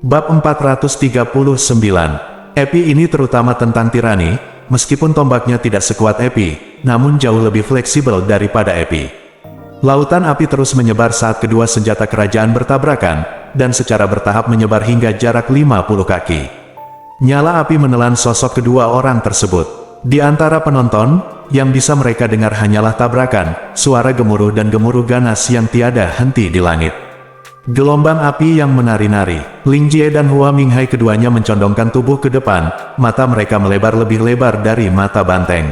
Bab 439. Epi ini terutama tentang tirani, meskipun tombaknya tidak sekuat Epi, namun jauh lebih fleksibel daripada Epi. Lautan api terus menyebar saat kedua senjata kerajaan bertabrakan, dan secara bertahap menyebar hingga jarak 50 kaki. Nyala api menelan sosok kedua orang tersebut. Di antara penonton, yang bisa mereka dengar hanyalah tabrakan, suara gemuruh dan gemuruh ganas yang tiada henti di langit. Gelombang api yang menari-nari. Ling Jie dan Hua Minghai keduanya mencondongkan tubuh ke depan, mata mereka melebar lebih lebar dari mata banteng.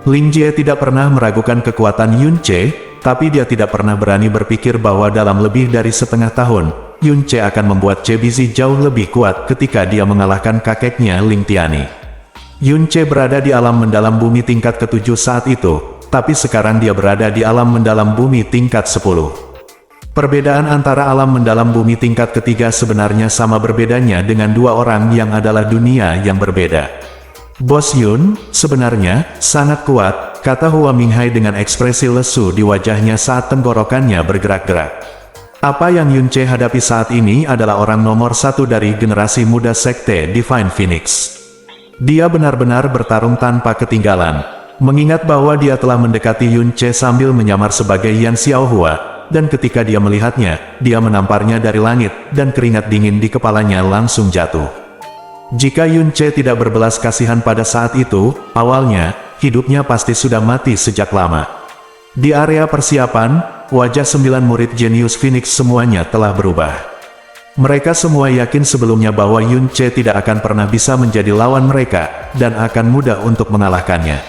Ling Jie tidak pernah meragukan kekuatan Yun Ce, tapi dia tidak pernah berani berpikir bahwa dalam lebih dari setengah tahun, Yun Ce akan membuat Ce Bizi jauh lebih kuat ketika dia mengalahkan kakeknya Ling Tiani. Yun Ce berada di alam mendalam bumi tingkat ke-7 saat itu, tapi sekarang dia berada di alam mendalam bumi tingkat 10. Perbedaan antara alam mendalam bumi tingkat ketiga sebenarnya sama berbedanya dengan dua orang yang adalah dunia yang berbeda. Bos Yun, sebenarnya, sangat kuat, kata Hua Minghai dengan ekspresi lesu di wajahnya saat tenggorokannya bergerak-gerak. Apa yang Yun Ce hadapi saat ini adalah orang nomor satu dari generasi muda sekte Divine Phoenix. Dia benar-benar bertarung tanpa ketinggalan. Mengingat bahwa dia telah mendekati Yun Ce sambil menyamar sebagai Yan Xiaohua, dan ketika dia melihatnya, dia menamparnya dari langit, dan keringat dingin di kepalanya langsung jatuh. Jika Yun Ce tidak berbelas kasihan pada saat itu, awalnya, hidupnya pasti sudah mati sejak lama. Di area persiapan, wajah 9 murid jenius Phoenix semuanya telah berubah. Mereka semua yakin sebelumnya bahwa Yun Ce tidak akan pernah bisa menjadi lawan mereka, dan akan mudah untuk mengalahkannya.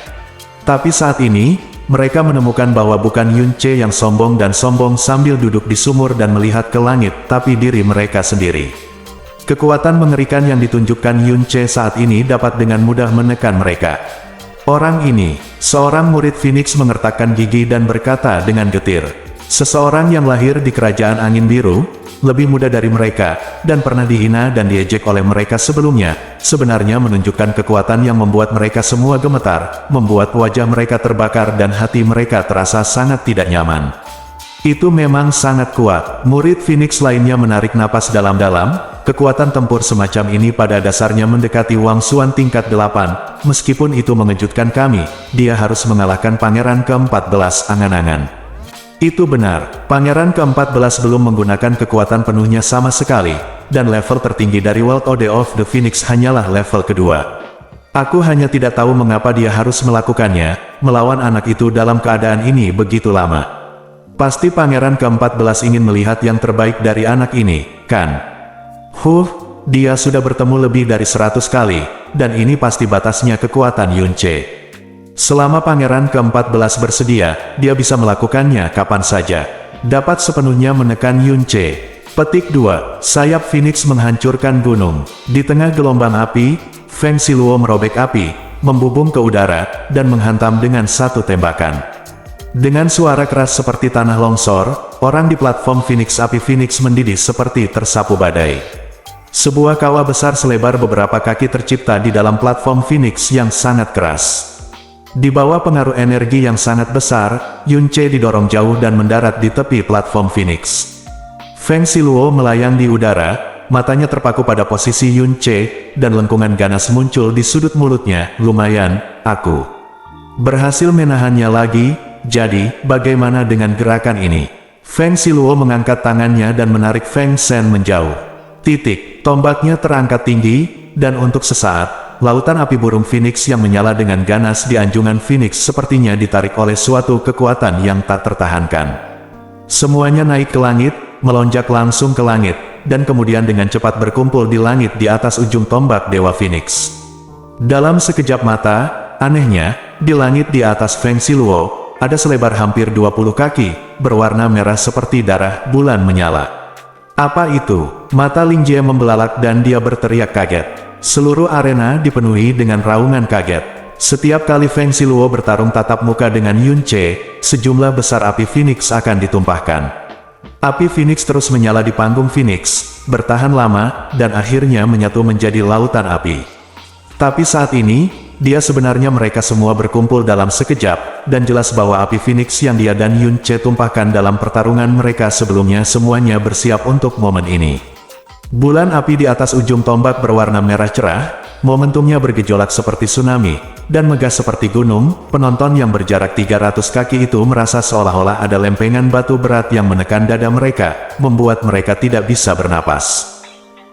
Tapi saat ini, mereka menemukan bahwa bukan Yun Ce yang sombong dan sombong sambil duduk di sumur dan melihat ke langit, tapi diri mereka sendiri. Kekuatan mengerikan yang ditunjukkan Yun Ce saat ini dapat dengan mudah menekan mereka. Orang ini, seorang murid Phoenix mengertakkan gigi dan berkata dengan getir. Seseorang yang lahir di kerajaan angin biru, lebih muda dari mereka, dan pernah dihina dan diejek oleh mereka sebelumnya, sebenarnya menunjukkan kekuatan yang membuat mereka semua gemetar, membuat wajah mereka terbakar dan hati mereka terasa sangat tidak nyaman. Itu memang sangat kuat. Murid Phoenix lainnya menarik napas dalam-dalam. Kekuatan tempur semacam ini pada dasarnya mendekati Wang Xuan tingkat 8, meskipun itu mengejutkan kami, dia harus mengalahkan pangeran ke-14 angan-angan. Itu benar, pangeran ke-14 belum menggunakan kekuatan penuhnya sama sekali, dan level tertinggi dari World Order of the Phoenix hanyalah level kedua. Aku hanya tidak tahu mengapa dia harus melakukannya, melawan anak itu dalam keadaan ini begitu lama. Pasti pangeran ke-14 ingin melihat yang terbaik dari anak ini, kan? Dia sudah bertemu lebih dari 100 kali, dan ini pasti batasnya kekuatan Yun Ce. Selama pangeran ke-14 bersedia, dia bisa melakukannya kapan saja. Dapat sepenuhnya menekan Yun Ce. Petik 2. Sayap Phoenix menghancurkan gunung. Di tengah gelombang api, Feng Siluo merobek api, membubung ke udara, dan menghantam dengan satu tembakan. Dengan suara keras seperti tanah longsor, orang di platform Phoenix api Phoenix mendidih seperti tersapu badai. Sebuah kawah besar selebar beberapa kaki tercipta di dalam platform Phoenix yang sangat keras. Di bawah pengaruh energi yang sangat besar, Yun Ce didorong jauh dan mendarat di tepi platform Phoenix. Feng Siluo melayang di udara, matanya terpaku pada posisi Yun Ce, dan lengkungan ganas muncul di sudut mulutnya. Lumayan, aku berhasil menahannya lagi. Jadi, bagaimana dengan gerakan ini? Feng Siluo mengangkat tangannya dan menarik Feng Shen menjauh. Tombaknya terangkat tinggi, dan untuk sesaat, lautan api burung Phoenix yang menyala dengan ganas di anjungan Phoenix sepertinya ditarik oleh suatu kekuatan yang tak tertahankan. Semuanya naik ke langit, melonjak langsung ke langit, dan kemudian dengan cepat berkumpul di langit di atas ujung tombak Dewa Phoenix. Dalam sekejap mata, anehnya, di langit di atas Feng Siluo, ada selebar hampir 20 kaki, berwarna merah seperti darah bulan menyala. Apa itu? Mata Ling Jie membelalak dan dia berteriak kaget. Seluruh arena dipenuhi dengan raungan kaget. Setiap kali Feng Siluo bertarung tatap muka dengan Yun Ce, sejumlah besar api Phoenix akan ditumpahkan. Api Phoenix terus menyala di panggung Phoenix, bertahan lama, dan akhirnya menyatu menjadi lautan api. Tapi saat ini, dia sebenarnya mereka semua berkumpul dalam sekejap, dan jelas bahwa api Phoenix yang dia dan Yun Ce tumpahkan dalam pertarungan mereka sebelumnya semuanya bersiap untuk momen ini. Bulan api di atas ujung tombak berwarna merah cerah, momentumnya bergejolak seperti tsunami, dan megah seperti gunung. Penonton yang berjarak 300 kaki itu merasa seolah-olah ada lempengan batu berat yang menekan dada mereka, membuat mereka tidak bisa bernapas.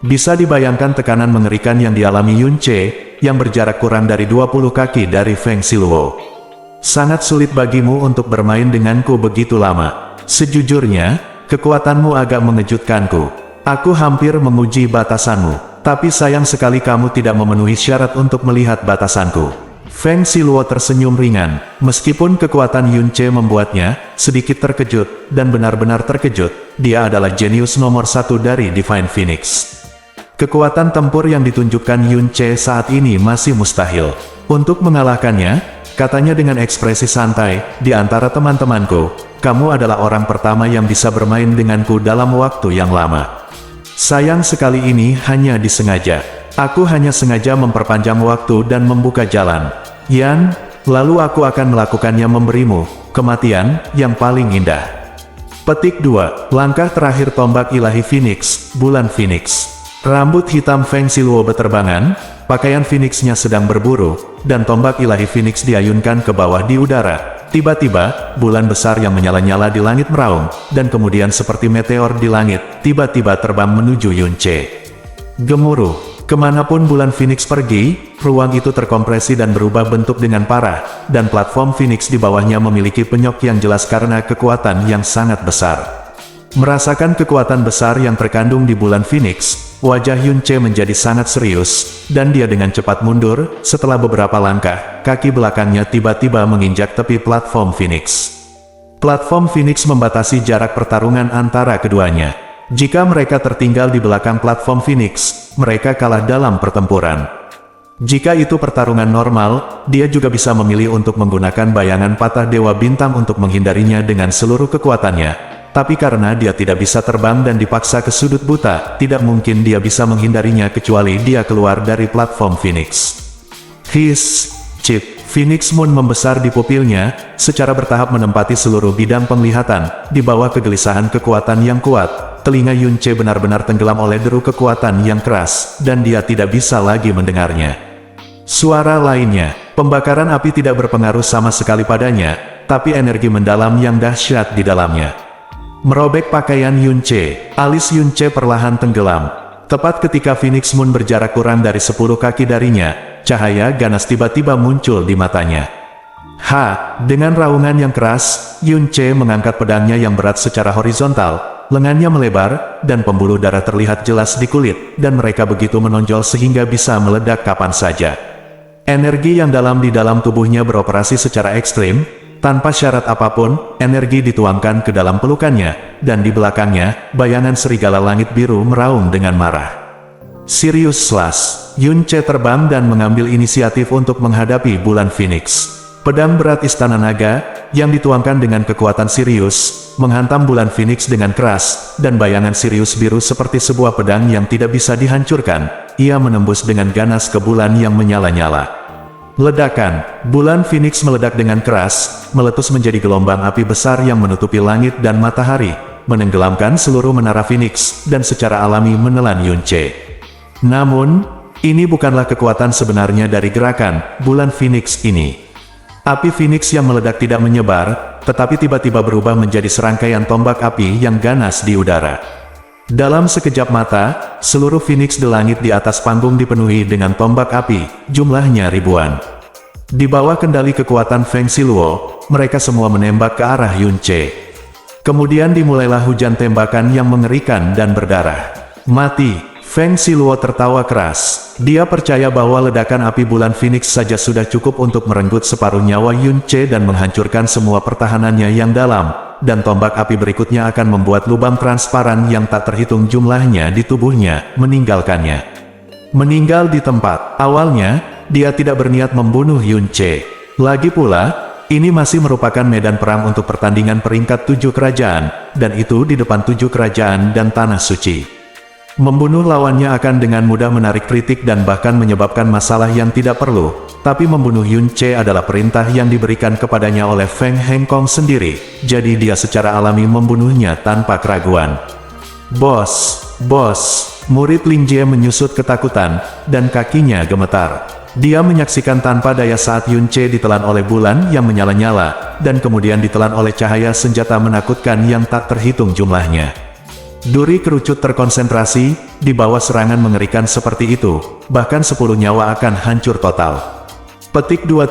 Bisa dibayangkan tekanan mengerikan yang dialami Yun Che, yang berjarak kurang dari 20 kaki dari Feng Siluo. Sangat sulit bagimu untuk bermain denganku begitu lama. Sejujurnya, kekuatanmu agak mengejutkanku. Aku hampir menguji batasanmu, tapi sayang sekali kamu tidak memenuhi syarat untuk melihat batasanku. Feng Siluo tersenyum ringan, meskipun kekuatan Yun Che membuatnya sedikit terkejut, dan benar-benar terkejut. Dia adalah jenius nomor 1 dari Divine Phoenix. Kekuatan tempur yang ditunjukkan Yun Che saat ini masih mustahil. Untuk mengalahkannya, katanya dengan ekspresi santai, di antara teman-temanku, kamu adalah orang pertama yang bisa bermain denganku dalam waktu yang lama. Sayang sekali ini hanya disengaja. Aku hanya sengaja memperpanjang waktu dan membuka jalan. Yan, lalu aku akan melakukannya memberimu kematian yang paling indah. Petik 2. Langkah terakhir tombak ilahi Phoenix, bulan Phoenix. Rambut hitam Feng Siluo beterbangan, pakaian Phoenix-nya sedang berburu, dan tombak ilahi Phoenix diayunkan ke bawah di udara. Tiba-tiba, bulan besar yang menyala-nyala di langit meraung, dan kemudian seperti meteor di langit, tiba-tiba terbang menuju Yun Che. Gemuruh. Kemanapun bulan Phoenix pergi, ruang itu terkompresi dan berubah bentuk dengan parah, dan platform Phoenix di bawahnya memiliki penyok yang jelas karena kekuatan yang sangat besar. Merasakan kekuatan besar yang terkandung di bulan Phoenix, wajah Yun Che menjadi sangat serius, dan dia dengan cepat mundur. Setelah beberapa langkah, kaki belakangnya tiba-tiba menginjak tepi platform Phoenix. Platform Phoenix membatasi jarak pertarungan antara keduanya. Jika mereka tertinggal di belakang platform Phoenix, mereka kalah dalam pertempuran. Jika itu pertarungan normal, dia juga bisa memilih untuk menggunakan bayangan patah Dewa Bintang untuk menghindarinya dengan seluruh kekuatannya. Tapi karena dia tidak bisa terbang dan dipaksa ke sudut buta, tidak mungkin dia bisa menghindarinya kecuali dia keluar dari platform Phoenix. His, Chip. Phoenix Moon membesar di pupilnya, secara bertahap menempati seluruh bidang penglihatan. Di bawah kegelisahan kekuatan yang kuat, telinga Yun Che benar-benar tenggelam oleh deru kekuatan yang keras, dan dia tidak bisa lagi mendengarnya. Suara lainnya, pembakaran api tidak berpengaruh sama sekali padanya, tapi energi mendalam yang dahsyat di dalamnya merobek pakaian Yun Che. Alis Yun Che perlahan tenggelam. Tepat ketika Phoenix Moon berjarak kurang dari 10 kaki darinya, cahaya ganas tiba-tiba muncul di matanya. Dengan raungan yang keras, Yun Che mengangkat pedangnya yang berat secara horizontal, lengannya melebar, dan pembuluh darah terlihat jelas di kulit, dan mereka begitu menonjol sehingga bisa meledak kapan saja. Energi yang dalam di dalam tubuhnya beroperasi secara ekstrim. Tanpa syarat apapun, energi dituangkan ke dalam pelukannya, dan di belakangnya, bayangan serigala langit biru meraung dengan marah. Sirius Slash. Yun Che terbang dan mengambil inisiatif untuk menghadapi bulan Phoenix. Pedang berat Istana Naga, yang dituangkan dengan kekuatan Sirius, menghantam bulan Phoenix dengan keras, dan bayangan Sirius biru seperti sebuah pedang yang tidak bisa dihancurkan. Ia menembus dengan ganas ke bulan yang menyala-nyala. Ledakan. Bulan Phoenix meledak dengan keras, meletus menjadi gelombang api besar yang menutupi langit dan matahari, menenggelamkan seluruh menara Phoenix, dan secara alami menelan Yun Che. Namun, ini bukanlah kekuatan sebenarnya dari gerakan bulan Phoenix ini. Api Phoenix yang meledak tidak menyebar, tetapi tiba-tiba berubah menjadi serangkaian tombak api yang ganas di udara. Dalam sekejap mata, seluruh Phoenix di langit di atas panggung dipenuhi dengan tombak api, jumlahnya ribuan. Di bawah kendali kekuatan Feng Siluo, mereka semua menembak ke arah Yun Che. Kemudian dimulailah hujan tembakan yang mengerikan dan berdarah. Mati. Feng Siluo tertawa keras. Dia percaya bahwa ledakan api bulan Phoenix saja sudah cukup untuk merenggut separuh nyawa Yun Che dan menghancurkan semua pertahanannya yang dalam, dan tombak api berikutnya akan membuat lubang transparan yang tak terhitung jumlahnya di tubuhnya, meninggalkannya. Meninggal di tempat. Awalnya, dia tidak berniat membunuh Yun Che. Lagi pula, ini masih merupakan medan perang untuk pertandingan peringkat 7 kerajaan, dan itu di depan 7 kerajaan dan tanah suci. Membunuh lawannya akan dengan mudah menarik kritik dan bahkan menyebabkan masalah yang tidak perlu, tapi membunuh Yun Che adalah perintah yang diberikan kepadanya oleh Feng Hengkong sendiri, jadi dia secara alami membunuhnya tanpa keraguan. Bos, murid Ling Jie menyusut ketakutan, dan kakinya gemetar. Dia menyaksikan tanpa daya saat Yun Ce ditelan oleh bulan yang menyala-nyala, dan kemudian ditelan oleh cahaya senjata menakutkan yang tak terhitung jumlahnya. Duri kerucut terkonsentrasi, di bawah serangan mengerikan seperti itu, bahkan 10 nyawa akan hancur total. Petik 2.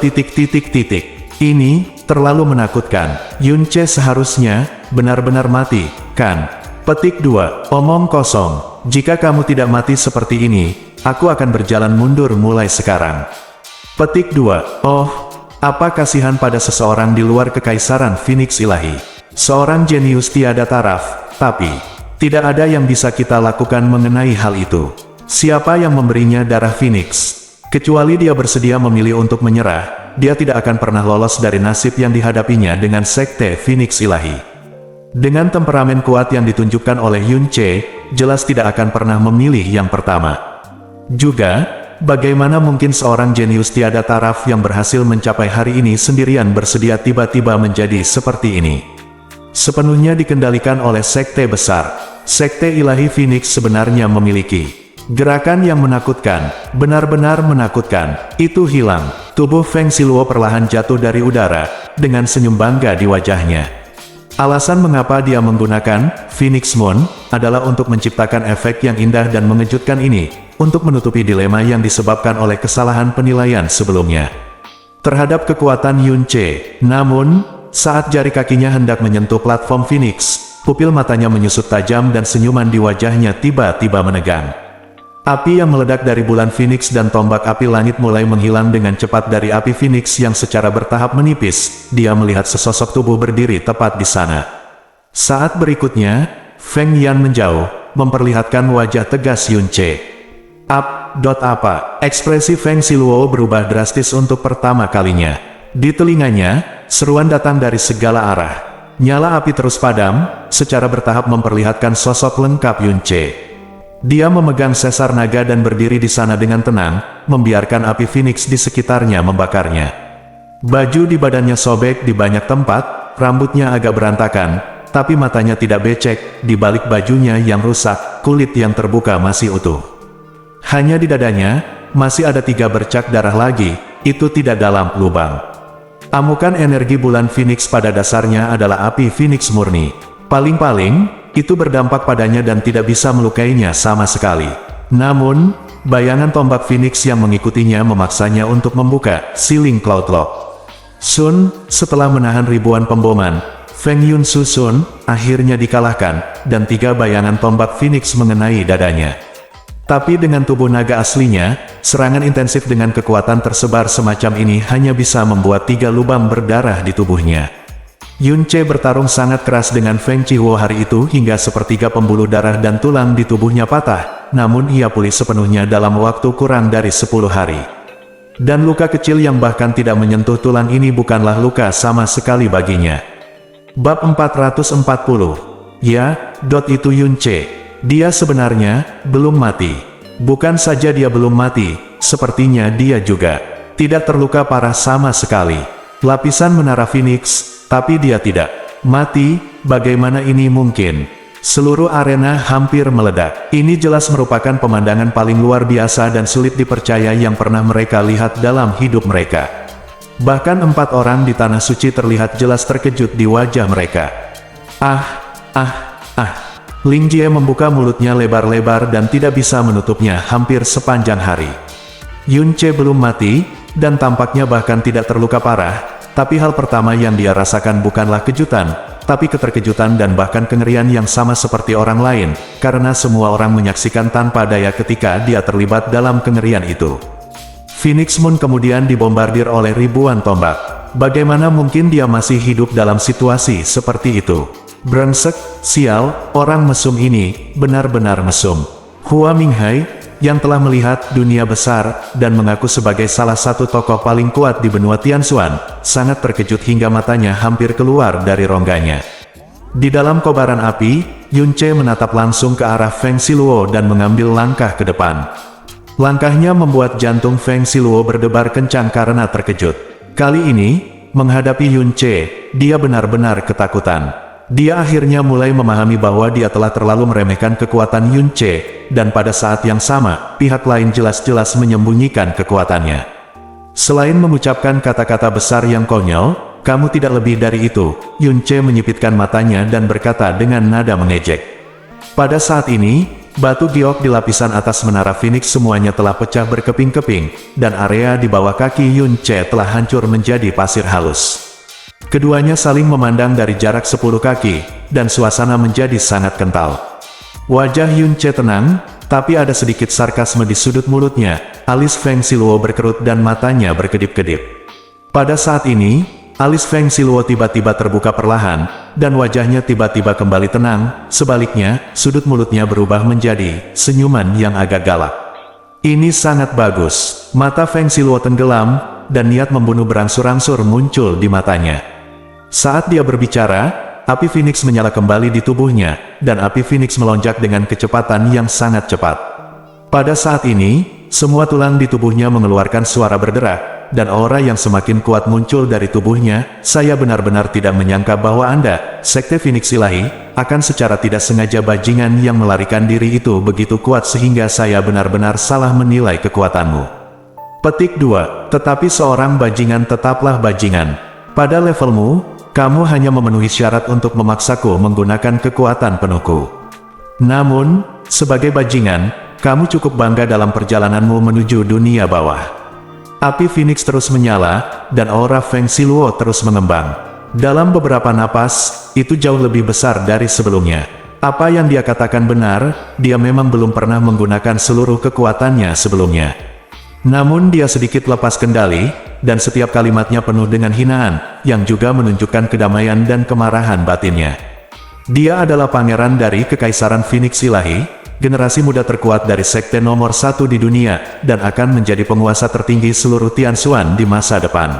Ini terlalu menakutkan. Yun Ce seharusnya benar-benar mati, kan? Petik 2. Omong kosong. Jika kamu tidak mati seperti ini, aku akan berjalan mundur mulai sekarang. Petik 2. Oh, apa kasihan pada seseorang di luar kekaisaran Phoenix Ilahi. Seorang jenius tiada taraf, tapi tidak ada yang bisa kita lakukan mengenai hal itu. Siapa yang memberinya darah Phoenix? Kecuali dia bersedia memilih untuk menyerah, dia tidak akan pernah lolos dari nasib yang dihadapinya dengan Sekte Phoenix Ilahi. Dengan temperamen kuat yang ditunjukkan oleh Yun Ce, jelas tidak akan pernah memilih yang pertama. Juga, bagaimana mungkin seorang jenius tiada taraf yang berhasil mencapai hari ini sendirian bersedia tiba-tiba menjadi seperti ini? Sepenuhnya dikendalikan oleh sekte besar. Sekte Ilahi Phoenix sebenarnya memiliki gerakan yang menakutkan, benar-benar menakutkan. Itu hilang. Tubuh Feng Siluo perlahan jatuh dari udara, dengan senyum bangga di wajahnya. Alasan mengapa dia menggunakan Phoenix Moon adalah untuk menciptakan efek yang indah dan mengejutkan ini, untuk menutupi dilema yang disebabkan oleh kesalahan penilaian sebelumnya terhadap kekuatan Yun Ce. Namun, saat jari kakinya hendak menyentuh platform Phoenix, pupil matanya menyusut tajam dan senyuman di wajahnya tiba-tiba menegang. Api yang meledak dari bulan Phoenix dan tombak api langit mulai menghilang dengan cepat dari api Phoenix yang secara bertahap menipis. Dia melihat sesosok tubuh berdiri tepat di sana. Saat berikutnya, Feng Yan menjauh, memperlihatkan wajah tegas Yun Ce. Apa? Ekspresi Feng Siluo berubah drastis untuk pertama kalinya. Di telinganya, seruan datang dari segala arah. Nyala api terus padam, secara bertahap memperlihatkan sosok lengkap Yun Ce. Dia memegang sesar naga dan berdiri di sana dengan tenang, membiarkan api Phoenix di sekitarnya membakarnya. Baju di badannya sobek di banyak tempat, rambutnya agak berantakan, tapi matanya tidak becek. Di balik bajunya yang rusak, kulit yang terbuka masih utuh. Hanya di dadanya, masih ada 3 bercak darah lagi, itu tidak dalam lubang. Amukan energi bulan Phoenix pada dasarnya adalah api Phoenix murni. Paling-paling, itu berdampak padanya dan tidak bisa melukainya sama sekali. Namun, bayangan tombak Phoenix yang mengikutinya memaksanya untuk membuka Sealing Cloud Lock. Setelah menahan ribuan pemboman, Feng Yun Sun akhirnya dikalahkan, dan 3 bayangan tombak Phoenix mengenai dadanya. Tapi dengan tubuh naga aslinya, serangan intensif dengan kekuatan tersebar semacam ini hanya bisa membuat 3 lubang berdarah di tubuhnya. Yun Ce bertarung sangat keras dengan Feng Chihuo hari itu hingga sepertiga pembuluh darah dan tulang di tubuhnya patah, namun ia pulih sepenuhnya dalam waktu kurang dari 10 hari. Dan luka kecil yang bahkan tidak menyentuh tulang ini bukanlah luka sama sekali baginya. Bab 440. Ya, itu Yun Ce. Dia sebenarnya belum mati. Bukan saja dia belum mati, sepertinya dia juga tidak terluka parah sama sekali. Lapisan menara Phoenix, tapi dia tidak mati. Bagaimana ini mungkin? Seluruh arena hampir meledak. Ini jelas merupakan pemandangan paling luar biasa dan sulit dipercaya yang pernah mereka lihat dalam hidup mereka. Bahkan 4 orang di Tanah Suci terlihat jelas terkejut di wajah mereka. Ling Jie membuka mulutnya lebar-lebar dan tidak bisa menutupnya hampir sepanjang hari. Yun Ce belum mati, dan tampaknya bahkan tidak terluka parah. Tapi hal pertama yang dia rasakan bukanlah kejutan, tapi keterkejutan dan bahkan kengerian yang sama seperti orang lain, karena semua orang menyaksikan tanpa daya ketika dia terlibat dalam kengerian itu. Phoenix Moon kemudian dibombardir oleh ribuan tombak. Bagaimana mungkin dia masih hidup dalam situasi seperti itu? Brengsek, sial, orang mesum ini, benar-benar mesum. Hua Minghai, yang telah melihat dunia besar, dan mengaku sebagai salah satu tokoh paling kuat di benua Tianxuan, sangat terkejut hingga matanya hampir keluar dari rongganya. Di dalam kobaran api, Yun Ce menatap langsung ke arah Feng Siluo dan mengambil langkah ke depan. Langkahnya membuat jantung Feng Siluo berdebar kencang karena terkejut. Kali ini, menghadapi Yun Ce, dia benar-benar ketakutan. Dia akhirnya mulai memahami bahwa dia telah terlalu meremehkan kekuatan Yun Che, dan pada saat yang sama, pihak lain jelas-jelas menyembunyikan kekuatannya. Selain mengucapkan kata-kata besar yang konyol, "Kamu tidak lebih dari itu," Yun Che menyipitkan matanya dan berkata dengan nada mengejek. Pada saat ini, batu giok di lapisan atas menara Phoenix semuanya telah pecah berkeping-keping, dan area di bawah kaki Yun Che telah hancur menjadi pasir halus. Keduanya saling memandang dari jarak 10 kaki, dan suasana menjadi sangat kental. Wajah Yun Che tenang, tapi ada sedikit sarkasme di sudut mulutnya. Alis Feng Siluo berkerut dan matanya berkedip-kedip. Pada saat ini, alis Feng Siluo tiba-tiba terbuka perlahan, dan wajahnya tiba-tiba kembali tenang. Sebaliknya, sudut mulutnya berubah menjadi senyuman yang agak galak. Ini sangat bagus. Mata Feng Siluo tenggelam, dan niat membunuh berangsur-angsur muncul di matanya. Saat dia berbicara, api Phoenix menyala kembali di tubuhnya, dan api Phoenix melonjak dengan kecepatan yang sangat cepat. Pada saat ini, semua tulang di tubuhnya mengeluarkan suara berderak, dan aura yang semakin kuat muncul dari tubuhnya. Saya benar-benar tidak menyangka bahwa Anda, Sekte Phoenix Ilahi, akan secara tidak sengaja bajingan yang melarikan diri itu begitu kuat sehingga saya benar-benar salah menilai kekuatanmu. Petik 2. Tetapi seorang bajingan tetaplah bajingan. Pada levelmu, kamu hanya memenuhi syarat untuk memaksaku menggunakan kekuatan penuhku. Namun, sebagai bajingan, kamu cukup bangga dalam perjalananmu menuju dunia bawah. Api Phoenix terus menyala, dan aura Feng Siluo terus mengembang. Dalam beberapa napas, itu jauh lebih besar dari sebelumnya. Apa yang dia katakan benar, dia memang belum pernah menggunakan seluruh kekuatannya sebelumnya. Namun dia sedikit lepas kendali, dan setiap kalimatnya penuh dengan hinaan, yang juga menunjukkan kedamaian dan kemarahan batinnya. Dia adalah pangeran dari Kekaisaran Phoenix Ilahi, generasi muda terkuat dari sekte nomor 1 di dunia, dan akan menjadi penguasa tertinggi seluruh Tianxuan di masa depan.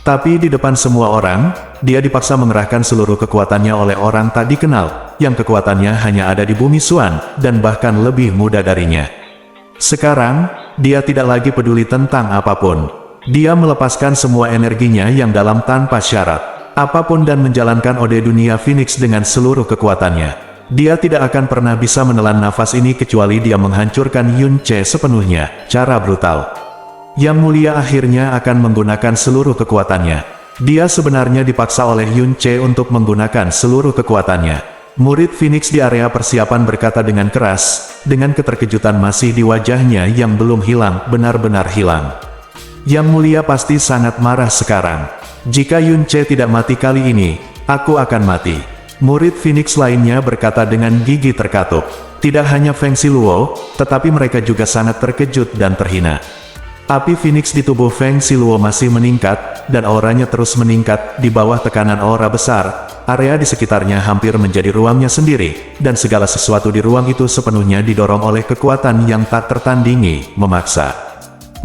Tapi di depan semua orang, dia dipaksa mengerahkan seluruh kekuatannya oleh orang tak dikenal, yang kekuatannya hanya ada di bumi Xuan, dan bahkan lebih muda darinya. Sekarang, dia tidak lagi peduli tentang apapun. Dia melepaskan semua energinya yang dalam tanpa syarat, apapun dan menjalankan ode dunia Phoenix dengan seluruh kekuatannya. Dia tidak akan pernah bisa menelan nafas ini kecuali dia menghancurkan Yun Che sepenuhnya, cara brutal. Yang Mulia akhirnya akan menggunakan seluruh kekuatannya. Dia sebenarnya dipaksa oleh Yun Che untuk menggunakan seluruh kekuatannya. Murid Phoenix di area persiapan berkata dengan keras, dengan keterkejutan masih di wajahnya yang belum hilang, benar-benar hilang. Yang Mulia pasti sangat marah sekarang. Jika Yun Che tidak mati kali ini, aku akan mati. Murid Phoenix lainnya berkata dengan gigi terkatup. Tidak hanya Feng Siluo, tetapi mereka juga sangat terkejut dan terhina. Api Phoenix di tubuh Feng Siluo masih meningkat, dan auranya terus meningkat. Di bawah tekanan aura besar, area di sekitarnya hampir menjadi ruangnya sendiri, dan segala sesuatu di ruang itu sepenuhnya didorong oleh kekuatan yang tak tertandingi, memaksa.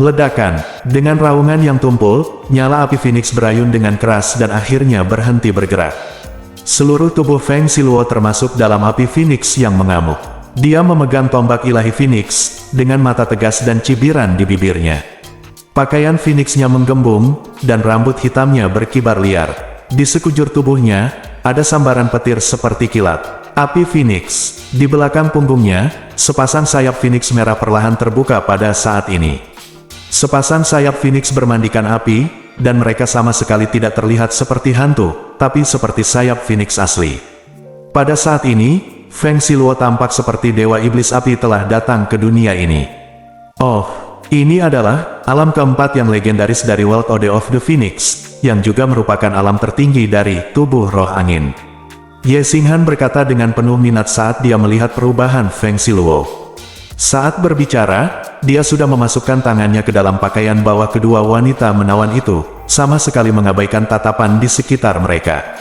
Ledakan. Dengan raungan yang tumpul, nyala api Phoenix berayun dengan keras dan akhirnya berhenti bergerak. Seluruh tubuh Feng Siluo termasuk dalam api Phoenix yang mengamuk. Dia memegang tombak ilahi Phoenix, dengan mata tegas dan cibiran di bibirnya. Pakaian Phoenix-nya menggembung, dan rambut hitamnya berkibar liar. Di sekujur tubuhnya, ada sambaran petir seperti kilat. Api Phoenix. Di belakang punggungnya, sepasang sayap Phoenix merah perlahan terbuka pada saat ini. Sepasang sayap Phoenix bermandikan api, dan mereka sama sekali tidak terlihat seperti hantu, tapi seperti sayap Phoenix asli. Pada saat ini, Feng Siluo tampak seperti dewa iblis api telah datang ke dunia ini. Oh, ini adalah alam keempat yang legendaris dari World Ode of the Phoenix, yang juga merupakan alam tertinggi dari tubuh roh angin. Ye Xinghan berkata dengan penuh minat saat dia melihat perubahan Feng Siluo. Saat berbicara, dia sudah memasukkan tangannya ke dalam pakaian bawah kedua wanita menawan itu, sama sekali mengabaikan tatapan di sekitar mereka.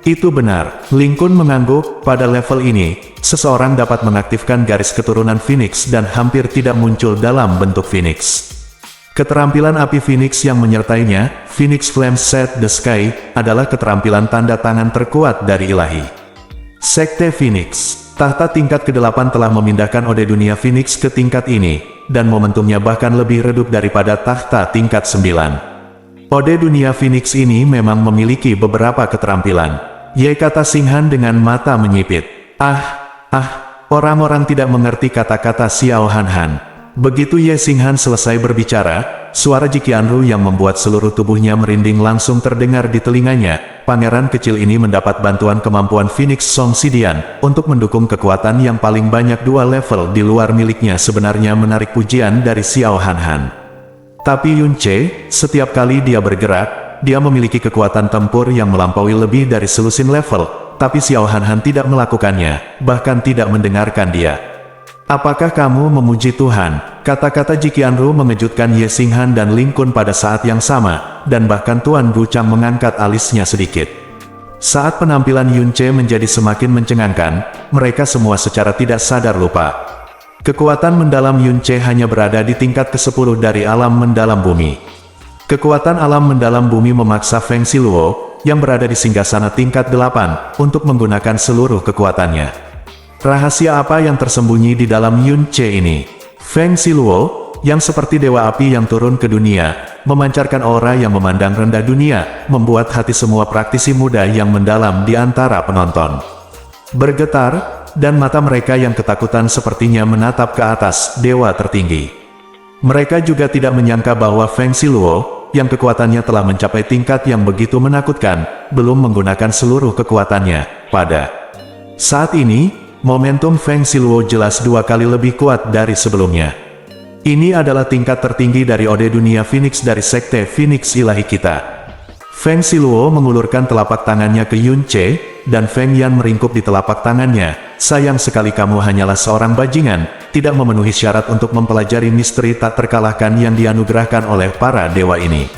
Itu benar, Ling Kun mengangguk. Pada level ini, seseorang dapat mengaktifkan garis keturunan Phoenix dan hampir tidak muncul dalam bentuk Phoenix. Keterampilan api Phoenix yang menyertainya, Phoenix Flame Set the Sky, adalah keterampilan tanda tangan terkuat dari ilahi. Sekte Phoenix, tahta tingkat ke-8 telah memindahkan ode dunia Phoenix ke tingkat ini, dan momentumnya bahkan lebih redup daripada tahta tingkat 9. Ode dunia Phoenix ini memang memiliki beberapa keterampilan. Ye, kata Xinghan dengan mata menyipit. Orang-orang tidak mengerti kata-kata Xiao Han. Begitu Ye Xinghan selesai berbicara, suara Ji Qianru yang membuat seluruh tubuhnya merinding langsung terdengar di telinganya. Pangeran kecil ini mendapat bantuan kemampuan Phoenix Song Sidian untuk mendukung kekuatan yang paling banyak 2 level di luar miliknya, sebenarnya menarik pujian dari Xiao Han. Tapi Yun Ce, setiap kali dia bergerak, dia memiliki kekuatan tempur yang melampaui lebih dari selusin level, tapi Xiao Han tidak melakukannya, bahkan tidak mendengarkan dia. Apakah kamu memuji Tuhan? Kata-kata Ji Qianru mengejutkan Ye Xinghan dan Ling Kun pada saat yang sama, dan bahkan Tuan Guchang mengangkat alisnya sedikit. Saat penampilan Yun Ce menjadi semakin mencengangkan, mereka semua secara tidak sadar lupa. Kekuatan mendalam Yun Ce hanya berada di tingkat ke-10 dari alam mendalam bumi. Kekuatan alam mendalam bumi memaksa Feng Siluo, yang berada di singgasana tingkat 8, untuk menggunakan seluruh kekuatannya. Rahasia apa yang tersembunyi di dalam Yun Ce ini? Feng Siluo, yang seperti dewa api yang turun ke dunia, memancarkan aura yang memandang rendah dunia, membuat hati semua praktisi muda yang mendalam di antara penonton bergetar, dan mata mereka yang ketakutan sepertinya menatap ke atas dewa tertinggi. Mereka juga tidak menyangka bahwa Feng Siluo, yang kekuatannya telah mencapai tingkat yang begitu menakutkan, belum menggunakan seluruh kekuatannya. Pada saat ini, momentum Feng Siluo jelas 2 kali lebih kuat dari sebelumnya. Ini adalah tingkat tertinggi dari Ode Dunia Phoenix dari Sekte Phoenix Ilahi kita. Feng Siluo mengulurkan telapak tangannya ke Yun Ce, dan Feng Yan meringkuk di telapak tangannya. Sayang sekali kamu hanyalah seorang bajingan, tidak memenuhi syarat untuk mempelajari misteri tak terkalahkan yang dianugerahkan oleh para dewa ini.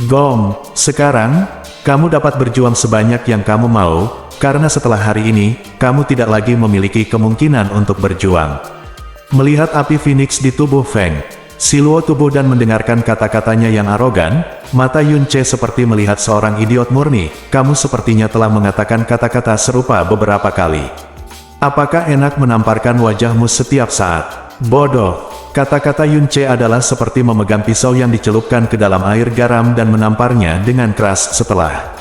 Gong, sekarang, kamu dapat berjuang sebanyak yang kamu mau, karena setelah hari ini, kamu tidak lagi memiliki kemungkinan untuk berjuang. Melihat api Phoenix di tubuh Feng Siluo tubuh dan mendengarkan kata-katanya yang arogan, mata Yun Ce seperti melihat seorang idiot murni. Kamu sepertinya telah mengatakan kata-kata serupa beberapa kali. Apakah enak menamparkan wajahmu setiap saat? Bodoh. Kata-kata Yun Ce adalah seperti memegang pisau yang dicelupkan ke dalam air garam dan menamparnya dengan keras setelah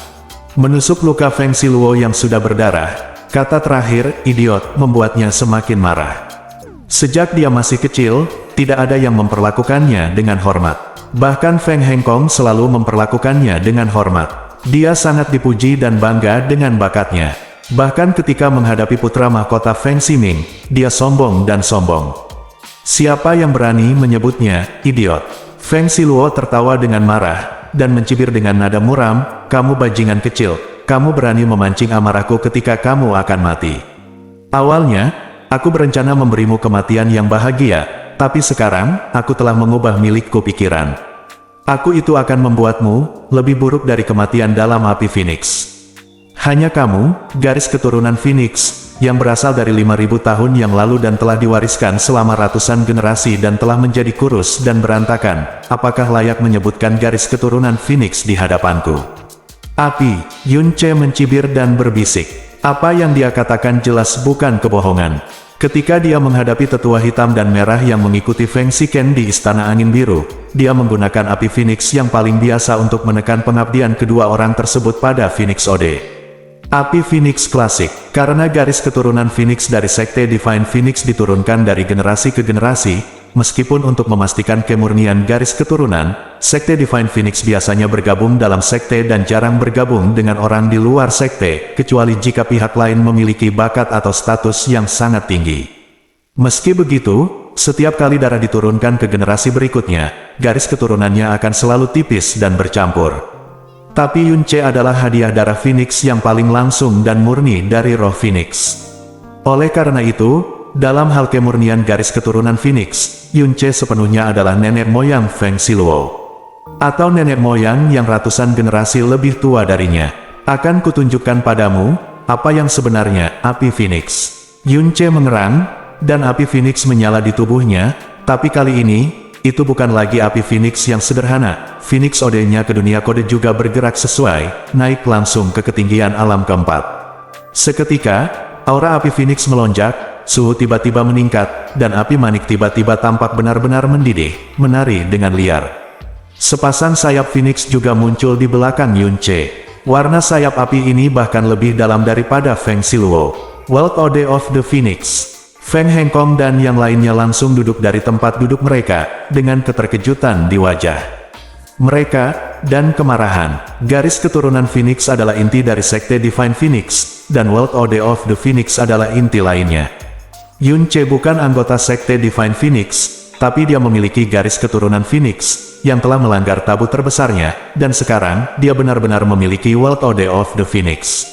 menusuk luka Feng Siluo yang sudah berdarah. Kata terakhir, idiot, membuatnya semakin marah. Sejak dia masih kecil, tidak ada yang memperlakukannya dengan hormat. Bahkan Feng Hengkong selalu memperlakukannya dengan hormat. Dia sangat dipuji dan bangga dengan bakatnya. Bahkan ketika menghadapi putra mahkota Feng Ximing, dia sombong dan sombong. Siapa yang berani menyebutnya idiot? Feng Siluo tertawa dengan marah, dan mencibir dengan nada muram, kamu bajingan kecil, kamu berani memancing amarahku ketika kamu akan mati. Awalnya, aku berencana memberimu kematian yang bahagia, tapi sekarang, aku telah mengubah milikku pikiran. Aku itu akan membuatmu lebih buruk dari kematian dalam api Phoenix. Hanya kamu, garis keturunan Phoenix, yang berasal dari 5.000 tahun yang lalu dan telah diwariskan selama ratusan generasi dan telah menjadi kurus dan berantakan, apakah layak menyebutkan garis keturunan Phoenix di hadapanku? Api, Yun Ce mencibir dan berbisik. Apa yang dia katakan jelas bukan kebohongan. Ketika dia menghadapi tetua hitam dan merah yang mengikuti Feng Xiken di Istana Angin Biru, dia menggunakan api Phoenix yang paling biasa untuk menekan pengabdian kedua orang tersebut pada Phoenix Ode. Api Phoenix klasik, karena garis keturunan Phoenix dari Sekte Divine Phoenix diturunkan dari generasi ke generasi, meskipun untuk memastikan kemurnian garis keturunan, Sekte Divine Phoenix biasanya bergabung dalam sekte dan jarang bergabung dengan orang di luar sekte, kecuali jika pihak lain memiliki bakat atau status yang sangat tinggi. Meski begitu, setiap kali darah diturunkan ke generasi berikutnya, garis keturunannya akan selalu tipis dan bercampur. Tapi Yun Ce adalah hadiah darah Phoenix yang paling langsung dan murni dari roh Phoenix. Oleh karena itu, dalam hal kemurnian garis keturunan Phoenix, Yun Ce sepenuhnya adalah nenek moyang Feng Siluo. Atau nenek moyang yang ratusan generasi lebih tua darinya. Akan kutunjukkan padamu, apa yang sebenarnya api Phoenix. Yun Ce mengerang, dan api Phoenix menyala di tubuhnya, tapi kali ini, itu bukan lagi api Phoenix yang sederhana. Phoenix Ode-nya ke dunia kode juga bergerak sesuai, naik langsung ke ketinggian alam keempat. Seketika, aura api Phoenix melonjak, suhu tiba-tiba meningkat, dan api manik tiba-tiba tampak benar-benar mendidih, menari dengan liar. Sepasang sayap Phoenix juga muncul di belakang Yun Ce. Warna sayap api ini bahkan lebih dalam daripada Feng Siluo. World Ode of the Phoenix. Feng Hengkong dan yang lainnya langsung duduk dari tempat duduk mereka, dengan keterkejutan di wajah mereka, dan kemarahan. Garis keturunan Phoenix adalah inti dari Sekte Divine Phoenix, dan World Ode of the Phoenix adalah inti lainnya. Yun Ce bukan anggota Sekte Divine Phoenix, tapi dia memiliki garis keturunan Phoenix, yang telah melanggar tabu terbesarnya, dan sekarang, dia benar-benar memiliki World Ode of the Phoenix.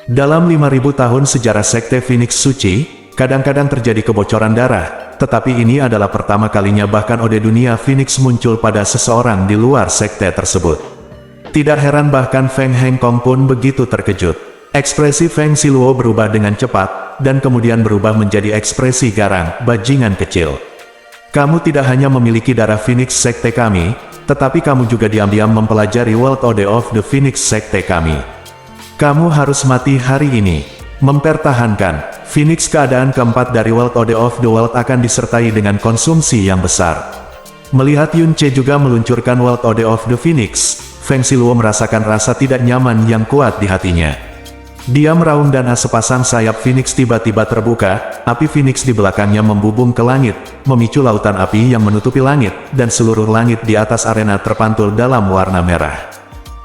Dalam 5000 tahun sejarah Sekte Phoenix Suci, kadang-kadang terjadi kebocoran darah, tetapi ini adalah pertama kalinya bahkan Ode Dunia Phoenix muncul pada seseorang di luar sekte tersebut. Tidak heran bahkan Feng Hengkong pun begitu terkejut. Ekspresi Feng Siluo berubah dengan cepat, dan kemudian berubah menjadi ekspresi garang, bajingan kecil. Kamu tidak hanya memiliki darah Phoenix sekte kami, tetapi kamu juga diam-diam mempelajari World Ode of the Phoenix sekte kami. Kamu harus mati hari ini. Mempertahankan Phoenix keadaan keempat dari World Ode of the World akan disertai dengan konsumsi yang besar. Melihat Yun Ce juga meluncurkan World Ode of the Phoenix, Feng Siluo merasakan rasa tidak nyaman yang kuat di hatinya. Dia meraung dan sepasang sayap Phoenix tiba-tiba terbuka, api Phoenix di belakangnya membubung ke langit, memicu lautan api yang menutupi langit, dan seluruh langit di atas arena terpantul dalam warna merah.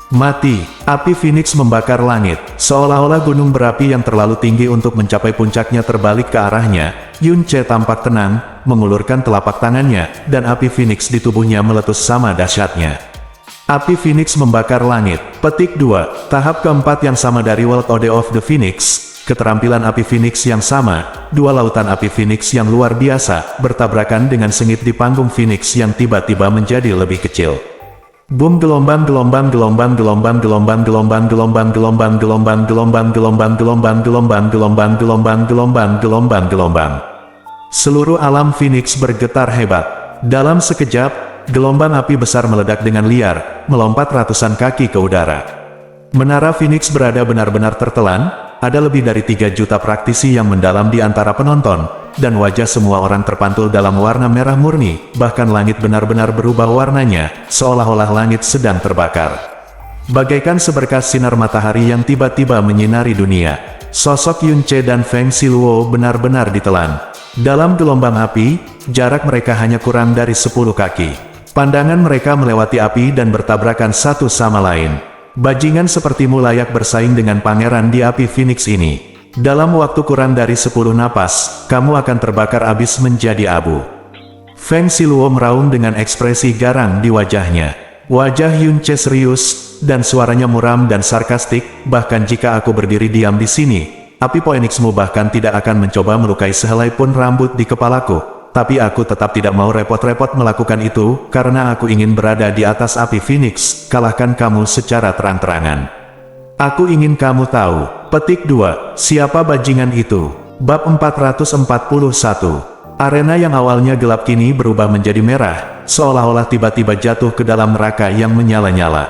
Mati, api Phoenix membakar langit, seolah-olah gunung berapi yang terlalu tinggi untuk mencapai puncaknya terbalik ke arahnya. Yun Ce tampak tenang, mengulurkan telapak tangannya, dan api Phoenix di tubuhnya meletus sama dahsyatnya. Api Phoenix membakar langit. Petik 2. Tahap keempat yang sama dari World Ode of the Phoenix. Keterampilan api Phoenix yang sama, dua lautan api Phoenix yang luar biasa, bertabrakan dengan sengit di panggung Phoenix yang tiba-tiba menjadi lebih kecil. Boom gelombang gelombang gelombang gelombang gelombang gelombang gelombang gelombang gelombang gelombang gelombang gelombang gelombang gelombang gelombang gelombang gelombang gelombang. Seluruh alam Phoenix bergetar hebat. Dalam sekejap, gelombang api besar meledak dengan liar, melompat ratusan kaki ke udara. Menara Phoenix berada benar-benar tertelan, ada lebih dari 3 juta praktisi yang mendalam di antara penonton, dan wajah semua orang terpantul dalam warna merah murni, bahkan langit benar-benar berubah warnanya, seolah-olah langit sedang terbakar. Bagaikan seberkas sinar matahari yang tiba-tiba menyinari dunia, sosok Yun Ce dan Feng Siluo benar-benar ditelan. Dalam gelombang api, jarak mereka hanya kurang dari 10 kaki. Pandangan mereka melewati api dan bertabrakan satu sama lain. Bajingan sepertimu layak bersaing dengan pangeran di api Phoenix ini. Dalam waktu kurang dari 10 napas, kamu akan terbakar habis menjadi abu. Feng Siluo meraung dengan ekspresi garang di wajahnya. Wajah Yun Ce serius, dan suaranya muram dan sarkastik, bahkan jika aku berdiri diam di sini, api Phoenixmu bahkan tidak akan mencoba melukai sehelai pun rambut di kepalaku. Tapi aku tetap tidak mau repot-repot melakukan itu, karena aku ingin berada di atas api Phoenix, kalahkan kamu secara terang-terangan. Aku ingin kamu tahu. Petik 2. Siapa bajingan itu? Bab 441. Arena yang awalnya gelap kini berubah menjadi merah, seolah-olah tiba-tiba jatuh ke dalam neraka yang menyala-nyala.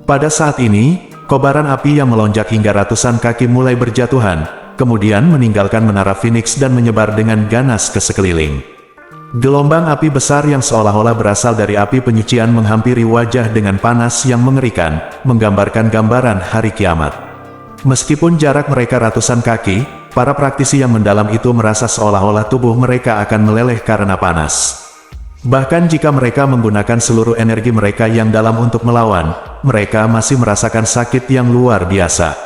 Pada saat ini, kobaran api yang melonjak hingga ratusan kaki mulai berjatuhan, kemudian meninggalkan menara Phoenix dan menyebar dengan ganas ke sekeliling. Gelombang api besar yang seolah-olah berasal dari api penyucian menghampiri wajah dengan panas yang mengerikan, menggambarkan gambaran hari kiamat. Meskipun jarak mereka ratusan kaki, para praktisi yang mendalam itu merasa seolah-olah tubuh mereka akan meleleh karena panas. Bahkan jika mereka menggunakan seluruh energi mereka yang dalam untuk melawan, mereka masih merasakan sakit yang luar biasa.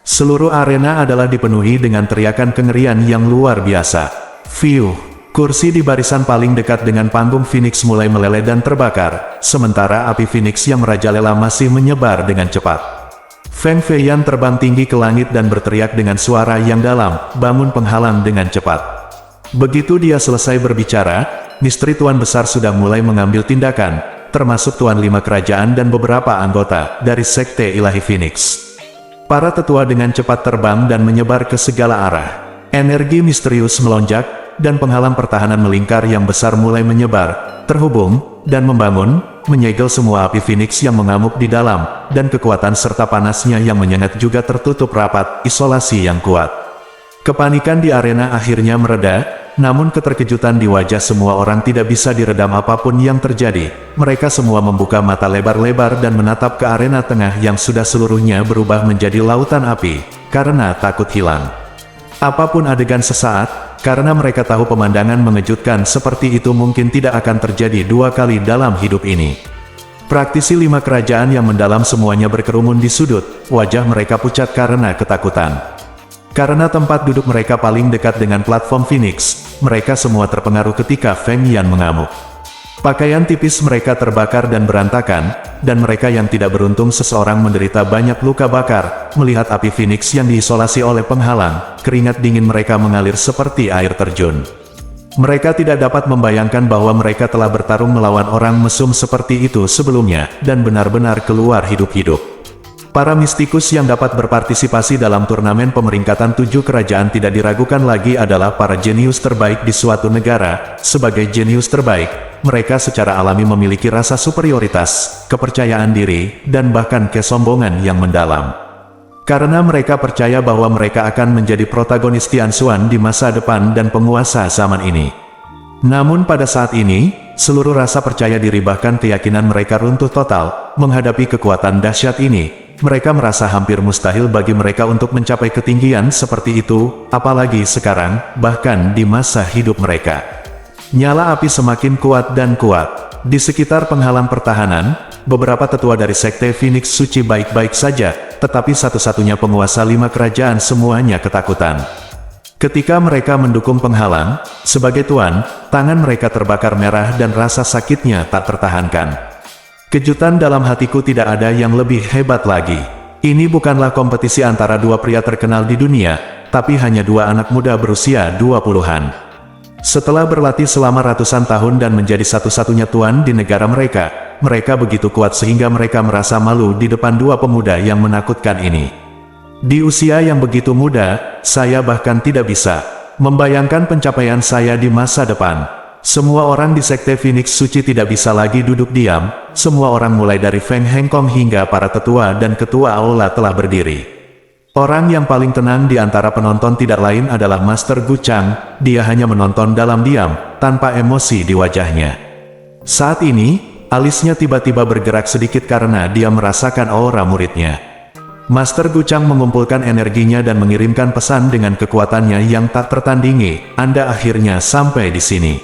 Seluruh arena adalah dipenuhi dengan teriakan kengerian yang luar biasa. Fiuh! Kursi di barisan paling dekat dengan panggung Phoenix mulai meleleh dan terbakar, sementara api Phoenix yang merajalela masih menyebar dengan cepat. Feng Feiyan terbang tinggi ke langit dan berteriak dengan suara yang dalam, bangun penghalang dengan cepat. Begitu dia selesai berbicara, misteri Tuan Besar sudah mulai mengambil tindakan, termasuk Tuan Lima Kerajaan dan beberapa anggota dari Sekte Ilahi Phoenix. Para tetua dengan cepat terbang dan menyebar ke segala arah. Energi misterius melonjak, dan penghalang pertahanan melingkar yang besar mulai menyebar, terhubung, dan membangun, menyegel semua api Phoenix yang mengamuk di dalam, dan kekuatan serta panasnya yang menyengat juga tertutup rapat, isolasi yang kuat. Kepanikan di arena akhirnya mereda, namun keterkejutan di wajah semua orang tidak bisa diredam apapun yang terjadi. Mereka semua membuka mata lebar-lebar dan menatap ke arena tengah yang sudah seluruhnya berubah menjadi lautan api, karena takut hilang. Apapun adegan sesaat, karena mereka tahu pemandangan mengejutkan seperti itu mungkin tidak akan terjadi dua kali dalam hidup ini. Praktisi 5 kerajaan yang mendalam semuanya berkerumun di sudut, wajah mereka pucat karena ketakutan. Karena tempat duduk mereka paling dekat dengan platform Phoenix, mereka semua terpengaruh ketika Feng Yan mengamuk. Pakaian tipis mereka terbakar dan berantakan, dan mereka yang tidak beruntung seseorang menderita banyak luka bakar. Melihat api Phoenix yang diisolasi oleh penghalang, keringat dingin mereka mengalir seperti air terjun. Mereka tidak dapat membayangkan bahwa mereka telah bertarung melawan orang mesum seperti itu sebelumnya, dan benar-benar keluar hidup-hidup. Para mistikus yang dapat berpartisipasi dalam turnamen pemeringkatan 7 kerajaan tidak diragukan lagi adalah para jenius terbaik di suatu negara. Sebagai jenius terbaik, mereka secara alami memiliki rasa superioritas, kepercayaan diri, dan bahkan kesombongan yang mendalam. Karena mereka percaya bahwa mereka akan menjadi protagonis Tianxuan di masa depan dan penguasa zaman ini. Namun pada saat ini, seluruh rasa percaya diri bahkan keyakinan mereka runtuh total. Menghadapi kekuatan dahsyat ini, mereka merasa hampir mustahil bagi mereka untuk mencapai ketinggian seperti itu, apalagi sekarang, bahkan di masa hidup mereka. Nyala api semakin kuat dan kuat. Di sekitar penghalang pertahanan, beberapa tetua dari Sekte Phoenix Suci baik-baik saja, tetapi satu-satunya penguasa 5 kerajaan semuanya ketakutan. Ketika mereka mendukung penghalang, sebagai tuan, tangan mereka terbakar merah dan rasa sakitnya tak tertahankan. Kejutan dalam hatiku tidak ada yang lebih hebat lagi. Ini bukanlah kompetisi antara dua pria terkenal di dunia, tapi hanya dua anak muda berusia 20-an. Setelah berlatih selama ratusan tahun dan menjadi satu-satunya tuan di negara mereka, mereka begitu kuat sehingga mereka merasa malu di depan dua pemuda yang menakutkan ini. Di usia yang begitu muda, saya bahkan tidak bisa membayangkan pencapaian saya di masa depan. Semua orang di Sekte Phoenix Suci tidak bisa lagi duduk diam. Semua orang mulai dari Feng Hengkong hingga para tetua dan ketua aula telah berdiri. Orang yang paling tenang di antara penonton tidak lain adalah Master Gu Chang. Dia hanya menonton dalam diam, tanpa emosi di wajahnya. Saat ini, alisnya tiba-tiba bergerak sedikit karena dia merasakan aura muridnya. Master Gu Chang mengumpulkan energinya dan mengirimkan pesan dengan kekuatannya yang tak tertandingi. Anda akhirnya sampai di sini.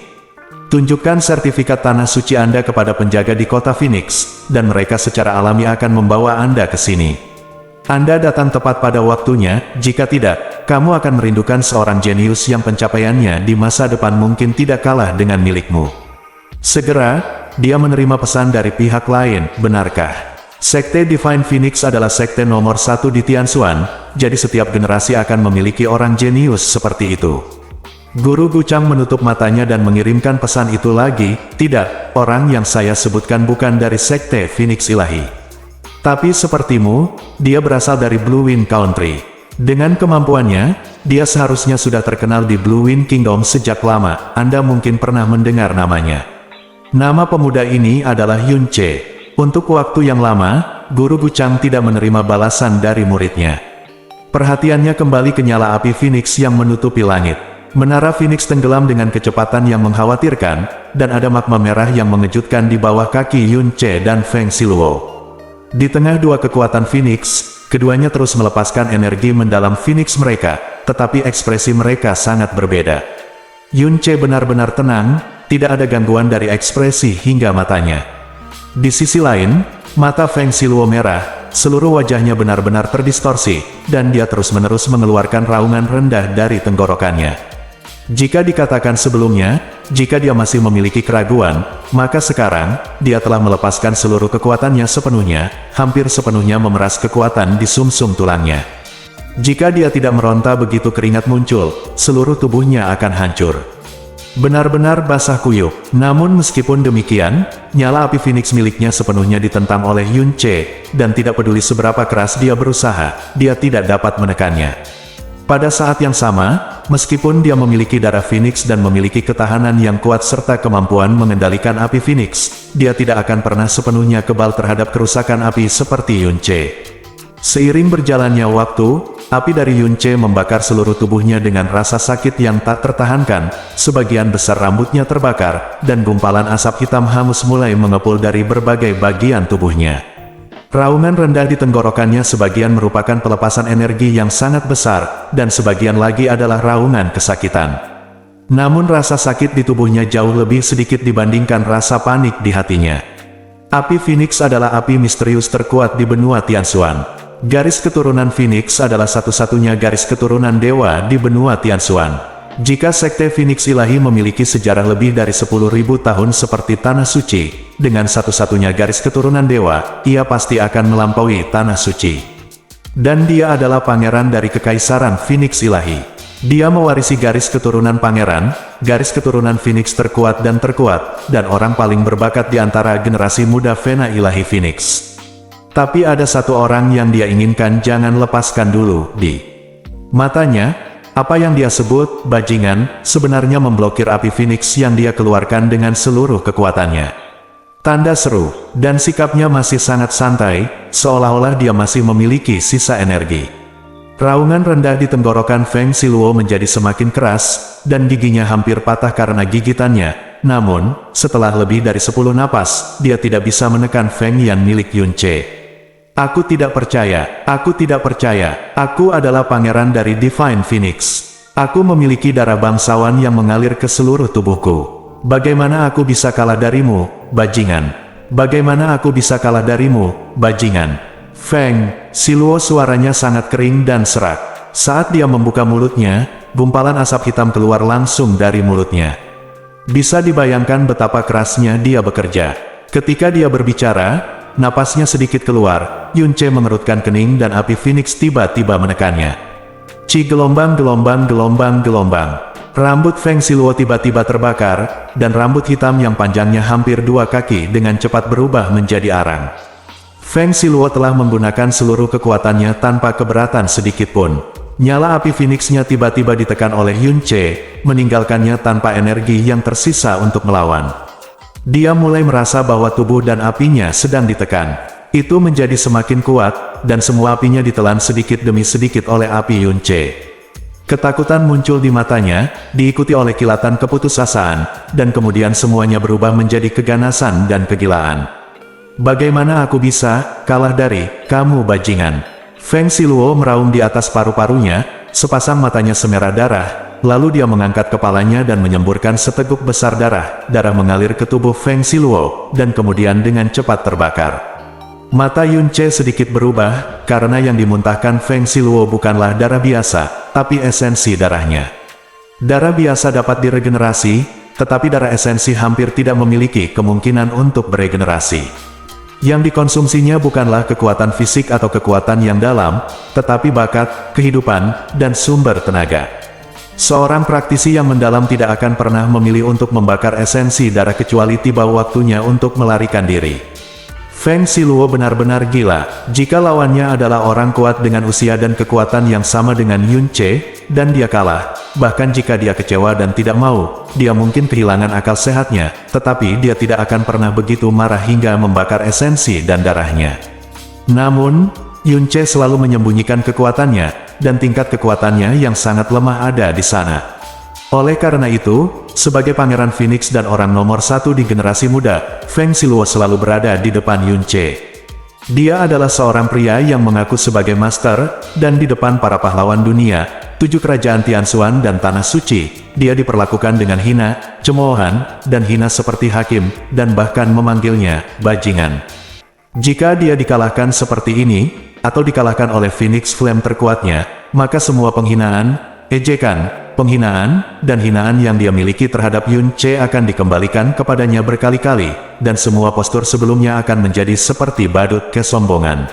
Tunjukkan sertifikat tanah suci Anda kepada penjaga di kota Phoenix, dan mereka secara alami akan membawa Anda ke sini. Anda datang tepat pada waktunya, jika tidak, kamu akan merindukan seorang jenius yang pencapaiannya di masa depan mungkin tidak kalah dengan milikmu. Segera, dia menerima pesan dari pihak lain, benarkah? Sekte Divine Phoenix adalah sekte nomor 1 di Tianxuan, jadi setiap generasi akan memiliki orang jenius seperti itu. Guru Gu Chang menutup matanya dan mengirimkan pesan itu lagi, tidak, orang yang saya sebutkan bukan dari Sekte Phoenix Ilahi. Tapi sepertimu, dia berasal dari Blue Wind Country. Dengan kemampuannya, dia seharusnya sudah terkenal di Blue Wind Kingdom sejak lama. Anda mungkin pernah mendengar namanya. Nama pemuda ini adalah Yun Che. Untuk waktu yang lama, Guru Gu Chang tidak menerima balasan dari muridnya. Perhatiannya kembali ke nyala api Phoenix yang menutupi langit. Menara Phoenix tenggelam dengan kecepatan yang mengkhawatirkan, dan ada magma merah yang mengejutkan di bawah kaki Yun Che dan Feng Siluo. Di tengah dua kekuatan Phoenix, keduanya terus melepaskan energi mendalam Phoenix mereka, tetapi ekspresi mereka sangat berbeda. Yun Che benar-benar tenang, tidak ada gangguan dari ekspresi hingga matanya. Di sisi lain, mata Feng Siluo merah, seluruh wajahnya benar-benar terdistorsi, dan dia terus-menerus mengeluarkan raungan rendah dari tenggorokannya. Jika dikatakan sebelumnya, jika dia masih memiliki keraguan, maka sekarang, dia telah melepaskan seluruh kekuatannya sepenuhnya, hampir sepenuhnya memeras kekuatan di sumsum tulangnya. Jika dia tidak meronta begitu keringat muncul, seluruh tubuhnya akan hancur. Benar-benar basah kuyup. Namun meskipun demikian, nyala api Phoenix miliknya sepenuhnya ditentang oleh Yun Che, dan tidak peduli seberapa keras dia berusaha, dia tidak dapat menekannya. Pada saat yang sama, meskipun dia memiliki darah Phoenix dan memiliki ketahanan yang kuat serta kemampuan mengendalikan api Phoenix, dia tidak akan pernah sepenuhnya kebal terhadap kerusakan api seperti Yun Che. Seiring berjalannya waktu, api dari Yunce membakar seluruh tubuhnya dengan rasa sakit yang tak tertahankan, sebagian besar rambutnya terbakar, dan gumpalan asap hitam hangus mulai mengepul dari berbagai bagian tubuhnya. Raungan rendah di tenggorokannya sebagian merupakan pelepasan energi yang sangat besar, dan sebagian lagi adalah raungan kesakitan. Namun rasa sakit di tubuhnya jauh lebih sedikit dibandingkan rasa panik di hatinya. Api Phoenix adalah api misterius terkuat di benua Tianshuan. Garis keturunan Phoenix adalah satu-satunya garis keturunan dewa di benua Tianshuan. Jika Sekte Phoenix Ilahi memiliki sejarah lebih dari 10.000 tahun seperti Tanah Suci, dengan satu-satunya garis keturunan dewa, ia pasti akan melampaui Tanah Suci. Dan dia adalah pangeran dari Kekaisaran Phoenix Ilahi. Dia mewarisi garis keturunan pangeran, garis keturunan Phoenix terkuat, dan orang paling berbakat di antara generasi muda Vena Ilahi Phoenix. Tapi ada satu orang yang dia inginkan jangan lepaskan dulu di matanya. Apa yang dia sebut bajingan sebenarnya memblokir api Phoenix yang dia keluarkan dengan seluruh kekuatannya. Tanda seru, dan sikapnya masih sangat santai, seolah-olah dia masih memiliki sisa energi. Raungan rendah di tenggorokan Feng Siluo menjadi semakin keras, dan giginya hampir patah karena gigitannya. Namun, setelah lebih dari 10 napas, dia tidak bisa menekan Feng Yan milik Yunce. Aku tidak percaya, aku tidak percaya, aku adalah pangeran dari Divine Phoenix. Aku memiliki darah bangsawan yang mengalir ke seluruh tubuhku. Bagaimana aku bisa kalah darimu, bajingan? Bagaimana aku bisa kalah darimu, bajingan? Feng Siluo suaranya sangat kering dan serak. Saat dia membuka mulutnya, gumpalan asap hitam keluar langsung dari mulutnya. Bisa dibayangkan betapa kerasnya dia bekerja. Ketika dia berbicara, napasnya sedikit keluar, Yunce mengerutkan kening dan api Phoenix tiba-tiba menekannya. Ci gelombang. Rambut Feng Siluo tiba-tiba terbakar, dan rambut hitam yang panjangnya hampir 2 kaki dengan cepat berubah menjadi arang. Feng Siluo telah menggunakan seluruh kekuatannya tanpa keberatan sedikit pun. Nyala api Phoenix-nya tiba-tiba ditekan oleh Yunce, meninggalkannya tanpa energi yang tersisa untuk melawan. Dia mulai merasa bahwa tubuh dan apinya sedang ditekan. Itu menjadi semakin kuat, dan semua apinya ditelan sedikit demi sedikit oleh api Yunce. Ketakutan muncul di matanya, diikuti oleh kilatan keputusasaan, dan kemudian semuanya berubah menjadi keganasan dan kegilaan. Bagaimana aku bisa kalah dari kamu, bajingan? Feng Siluo meraung di atas paru-parunya, sepasang matanya semerah darah, lalu dia mengangkat kepalanya dan menyemburkan seteguk besar darah. Darah mengalir ke tubuh Feng Siluo, dan kemudian dengan cepat terbakar. Mata Yunce sedikit berubah, karena yang dimuntahkan Feng Siluo bukanlah darah biasa, tapi esensi darahnya. Darah biasa dapat diregenerasi, tetapi darah esensi hampir tidak memiliki kemungkinan untuk beregenerasi. Yang dikonsumsinya bukanlah kekuatan fisik atau kekuatan yang dalam, tetapi bakat, kehidupan, dan sumber tenaga. Seorang praktisi yang mendalam tidak akan pernah memilih untuk membakar esensi darah kecuali tiba waktunya untuk melarikan diri. Feng Siluo benar-benar gila. Jika lawannya adalah orang kuat dengan usia dan kekuatan yang sama dengan Yunce, dan dia kalah. Bahkan jika dia kecewa dan tidak mau, dia mungkin kehilangan akal sehatnya, tetapi dia tidak akan pernah begitu marah hingga membakar esensi dan darahnya. Namun, Yunce selalu menyembunyikan kekuatannya, dan tingkat kekuatannya yang sangat lemah ada di sana. Oleh karena itu, sebagai Pangeran Phoenix dan orang nomor 1 di generasi muda, Feng Siluo selalu berada di depan Yunce. Dia adalah seorang pria yang mengaku sebagai master, dan di depan para pahlawan dunia, 7 kerajaan Tianshuan dan Tanah Suci, dia diperlakukan dengan hina, cemoohan, dan hina seperti hakim, dan bahkan memanggilnya bajingan. Jika dia dikalahkan seperti ini, atau dikalahkan oleh Phoenix Flame terkuatnya, maka semua penghinaan, ejekan, penghinaan, dan hinaan yang dia miliki terhadap Yunce akan dikembalikan kepadanya berkali-kali, dan semua postur sebelumnya akan menjadi seperti badut kesombongan.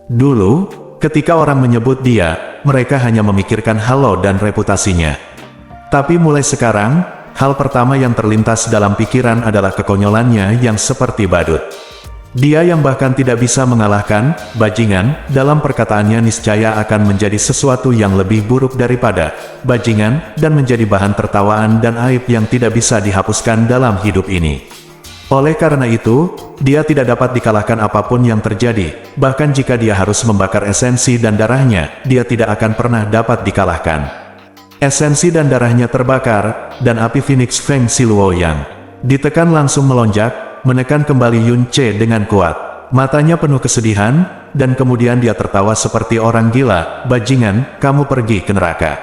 Dulu, ketika orang menyebut dia, mereka hanya memikirkan halo dan reputasinya. Tapi mulai sekarang, hal pertama yang terlintas dalam pikiran adalah kekonyolannya yang seperti badut. Dia yang bahkan tidak bisa mengalahkan bajingan, dalam perkataannya niscaya akan menjadi sesuatu yang lebih buruk daripada bajingan, dan menjadi bahan tertawaan dan aib yang tidak bisa dihapuskan dalam hidup ini. Oleh karena itu, dia tidak dapat dikalahkan apapun yang terjadi, bahkan jika dia harus membakar esensi dan darahnya, dia tidak akan pernah dapat dikalahkan. Esensi dan darahnya terbakar, dan api Phoenix Feng Siluo yang ditekan langsung melonjak, menekan kembali Yun Ce dengan kuat. Matanya penuh kesedihan, dan kemudian dia tertawa seperti orang gila. Bajingan, kamu pergi ke neraka.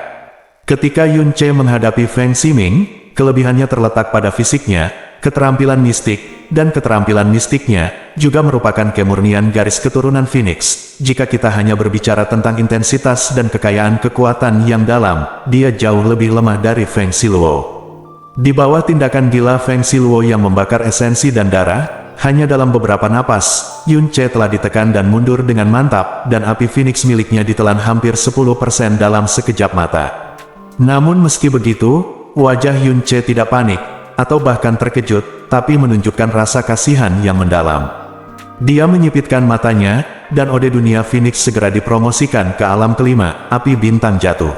Ketika Yun Ce menghadapi Feng Ximing, kelebihannya terletak pada fisiknya, keterampilan mistik, dan keterampilan mistiknya juga merupakan kemurnian garis keturunan Phoenix. Jika kita hanya berbicara tentang intensitas dan kekayaan kekuatan yang dalam, dia jauh lebih lemah dari Feng Siluo. Di bawah tindakan gila Feng Siluo yang membakar esensi dan darah, hanya dalam beberapa napas, Yun Ce telah ditekan dan mundur dengan mantap, dan api Phoenix miliknya ditelan hampir 10% dalam sekejap mata. Namun meski begitu, wajah Yun Ce tidak panik, atau bahkan terkejut, tapi menunjukkan rasa kasihan yang mendalam. Dia menyipitkan matanya, dan ode dunia Phoenix segera dipromosikan ke alam kelima, api bintang jatuh.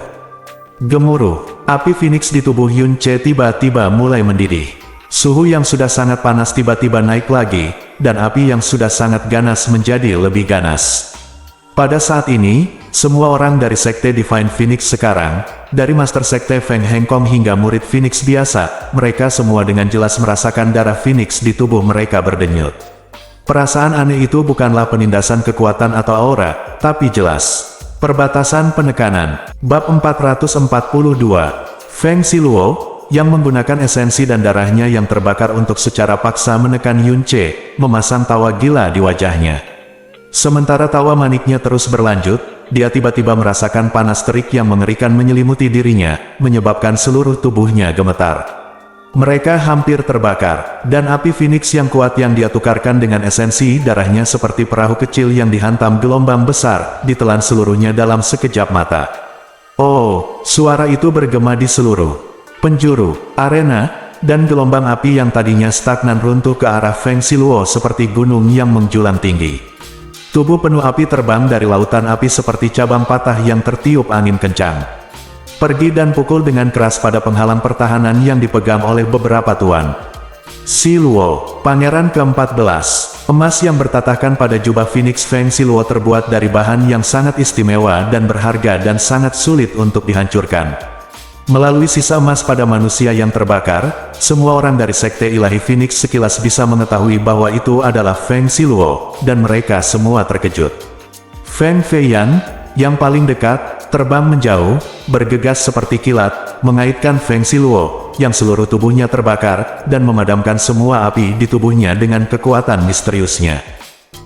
Gemuruh, api Phoenix di tubuh Yun Ce tiba-tiba mulai mendidih. Suhu yang sudah sangat panas tiba-tiba naik lagi, dan api yang sudah sangat ganas menjadi lebih ganas. Pada saat ini, semua orang dari Sekte Divine Phoenix sekarang, dari Master Sekte Feng Hengkong hingga murid Phoenix biasa, mereka semua dengan jelas merasakan darah Phoenix di tubuh mereka berdenyut. Perasaan aneh itu bukanlah penindasan kekuatan atau aura, tapi jelas perbatasan penekanan. Bab 442, Feng Siluo, yang menggunakan esensi dan darahnya yang terbakar untuk secara paksa menekan Yun Ce, memasang tawa gila di wajahnya. Sementara tawa maniknya terus berlanjut, dia tiba-tiba merasakan panas terik yang mengerikan menyelimuti dirinya, menyebabkan seluruh tubuhnya gemetar. Mereka hampir terbakar, dan api Phoenix yang kuat yang dia tukarkan dengan esensi darahnya seperti perahu kecil yang dihantam gelombang besar, ditelan seluruhnya dalam sekejap mata. Oh, suara itu bergema di seluruh penjuru arena, dan gelombang api yang tadinya stagnan runtuh ke arah Feng Siluo seperti gunung yang menjulang tinggi. Tubuh penuh api terbang dari lautan api seperti cabang patah yang tertiup angin kencang. Pergi dan pukul dengan keras pada penghalang pertahanan yang dipegang oleh beberapa tuan. Siluo, Pangeran ke-14, emas yang bertatahkan pada jubah Phoenix Feng Siluo terbuat dari bahan yang sangat istimewa dan berharga dan sangat sulit untuk dihancurkan. Melalui sisa emas pada manusia yang terbakar, semua orang dari Sekte Ilahi Phoenix sekilas bisa mengetahui bahwa itu adalah Feng Siluo, dan mereka semua terkejut. Feng Feiyan, yang paling dekat, terbang menjauh, bergegas seperti kilat, mengaitkan Feng Siluo, yang seluruh tubuhnya terbakar, dan memadamkan semua api di tubuhnya dengan kekuatan misteriusnya.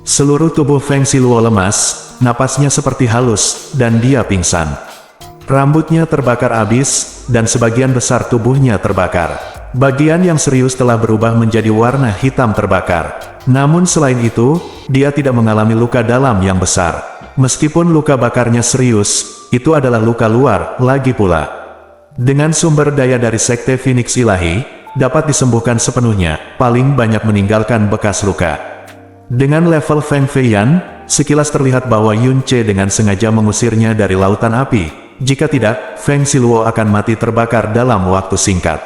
Seluruh tubuh Feng Siluo lemas, napasnya seperti halus, dan dia pingsan. Rambutnya terbakar habis, dan sebagian besar tubuhnya terbakar. Bagian yang serius telah berubah menjadi warna hitam terbakar. Namun selain itu, dia tidak mengalami luka dalam yang besar. Meskipun luka bakarnya serius, itu adalah luka luar, lagi pula. Dengan sumber daya dari Sekte Phoenix Ilahi, dapat disembuhkan sepenuhnya, paling banyak meninggalkan bekas luka. Dengan level Feng Feiyan, sekilas terlihat bahwa Yun Ce dengan sengaja mengusirnya dari lautan api. Jika tidak, Feng Siluo akan mati terbakar dalam waktu singkat.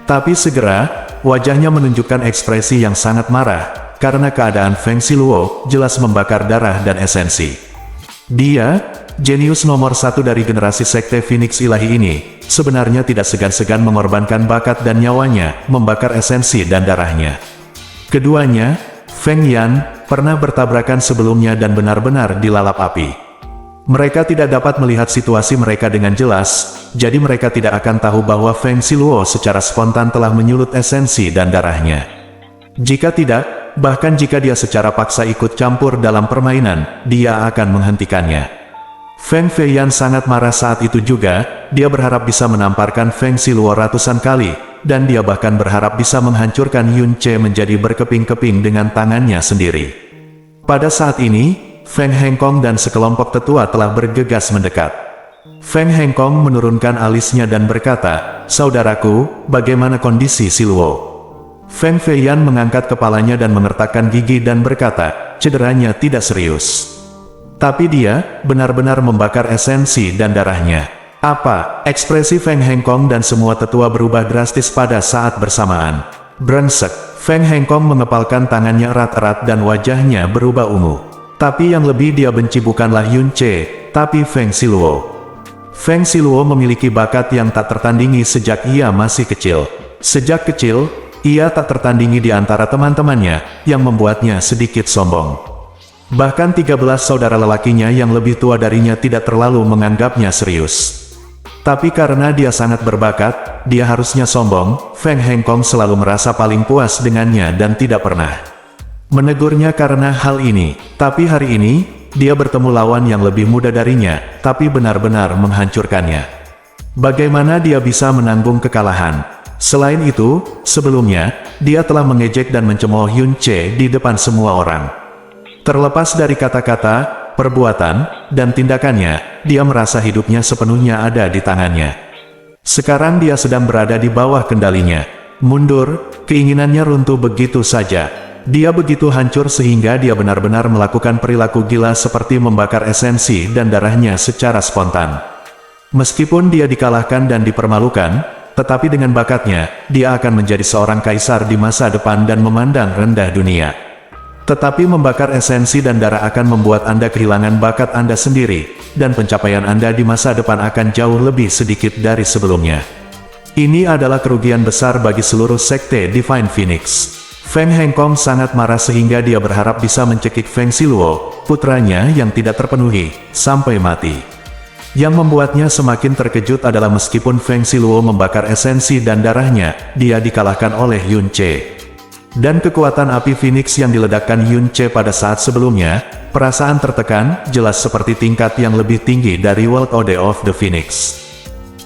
Tapi segera, wajahnya menunjukkan ekspresi yang sangat marah, karena keadaan Feng Siluo jelas membakar darah dan esensi. Dia, jenius nomor satu dari generasi Sekte Phoenix Ilahi ini, sebenarnya tidak segan-segan mengorbankan bakat dan nyawanya, membakar esensi dan darahnya. Keduanya, Feng Yan, pernah bertabrakan sebelumnya dan benar-benar dilalap api. Mereka tidak dapat melihat situasi mereka dengan jelas, jadi mereka tidak akan tahu bahwa Feng Siluo secara spontan telah menyulut esensi dan darahnya. Jika tidak, bahkan jika dia secara paksa ikut campur dalam permainan, dia akan menghentikannya. Feng Feiyan sangat marah saat itu juga, dia berharap bisa menamparkan Feng Siluo ratusan kali, dan dia bahkan berharap bisa menghancurkan Yun Ce menjadi berkeping-keping dengan tangannya sendiri. Pada saat ini, Feng Hengkong dan sekelompok tetua telah bergegas mendekat. Feng Hengkong menurunkan alisnya dan berkata, "Saudaraku, bagaimana kondisi Siluo?" Feng Feiyan mengangkat kepalanya dan mengertakkan gigi dan berkata, "Cederanya tidak serius. Tapi dia benar-benar membakar esensi dan darahnya." Apa? Ekspresi Feng Hengkong dan semua tetua berubah drastis pada saat bersamaan. Brengsek, Feng Hengkong mengepalkan tangannya erat-erat dan wajahnya berubah ungu. Tapi yang lebih dia benci bukanlah Yun Ce, tapi Feng Siluo. Feng Siluo memiliki bakat yang tak tertandingi sejak ia masih kecil. Sejak kecil, ia tak tertandingi di antara teman-temannya, yang membuatnya sedikit sombong. Bahkan 13 saudara lelakinya yang lebih tua darinya tidak terlalu menganggapnya serius. Tapi karena dia sangat berbakat, dia harusnya sombong. Feng Hengkong selalu merasa paling puas dengannya dan tidak pernah menegurnya karena hal ini. Tapi hari ini, dia bertemu lawan yang lebih muda darinya, tapi benar-benar menghancurkannya. Bagaimana dia bisa menanggung kekalahan? Selain itu, sebelumnya, dia telah mengejek dan mencemooh Yun Ce di depan semua orang. Terlepas dari kata-kata, perbuatan, dan tindakannya, dia merasa hidupnya sepenuhnya ada di tangannya. Sekarang dia sedang berada di bawah kendalinya. Mundur, keinginannya runtuh begitu saja. Dia begitu hancur sehingga dia benar-benar melakukan perilaku gila seperti membakar esensi dan darahnya secara spontan. Meskipun dia dikalahkan dan dipermalukan, tetapi dengan bakatnya, dia akan menjadi seorang kaisar di masa depan dan memandang rendah dunia. Tetapi membakar esensi dan darah akan membuat Anda kehilangan bakat Anda sendiri, dan pencapaian Anda di masa depan akan jauh lebih sedikit dari sebelumnya. Ini adalah kerugian besar bagi seluruh sekte Divine Phoenix. Feng Hengkong sangat marah sehingga dia berharap bisa mencekik Feng Siluo, putranya yang tidak terpenuhi, sampai mati. Yang membuatnya semakin terkejut adalah meskipun Feng Siluo membakar esensi dan darahnya, dia dikalahkan oleh Yun Ce. Dan kekuatan api Phoenix yang diledakkan Yun Ce pada saat sebelumnya, perasaan tertekan, jelas seperti tingkat yang lebih tinggi dari World Order of the Phoenix.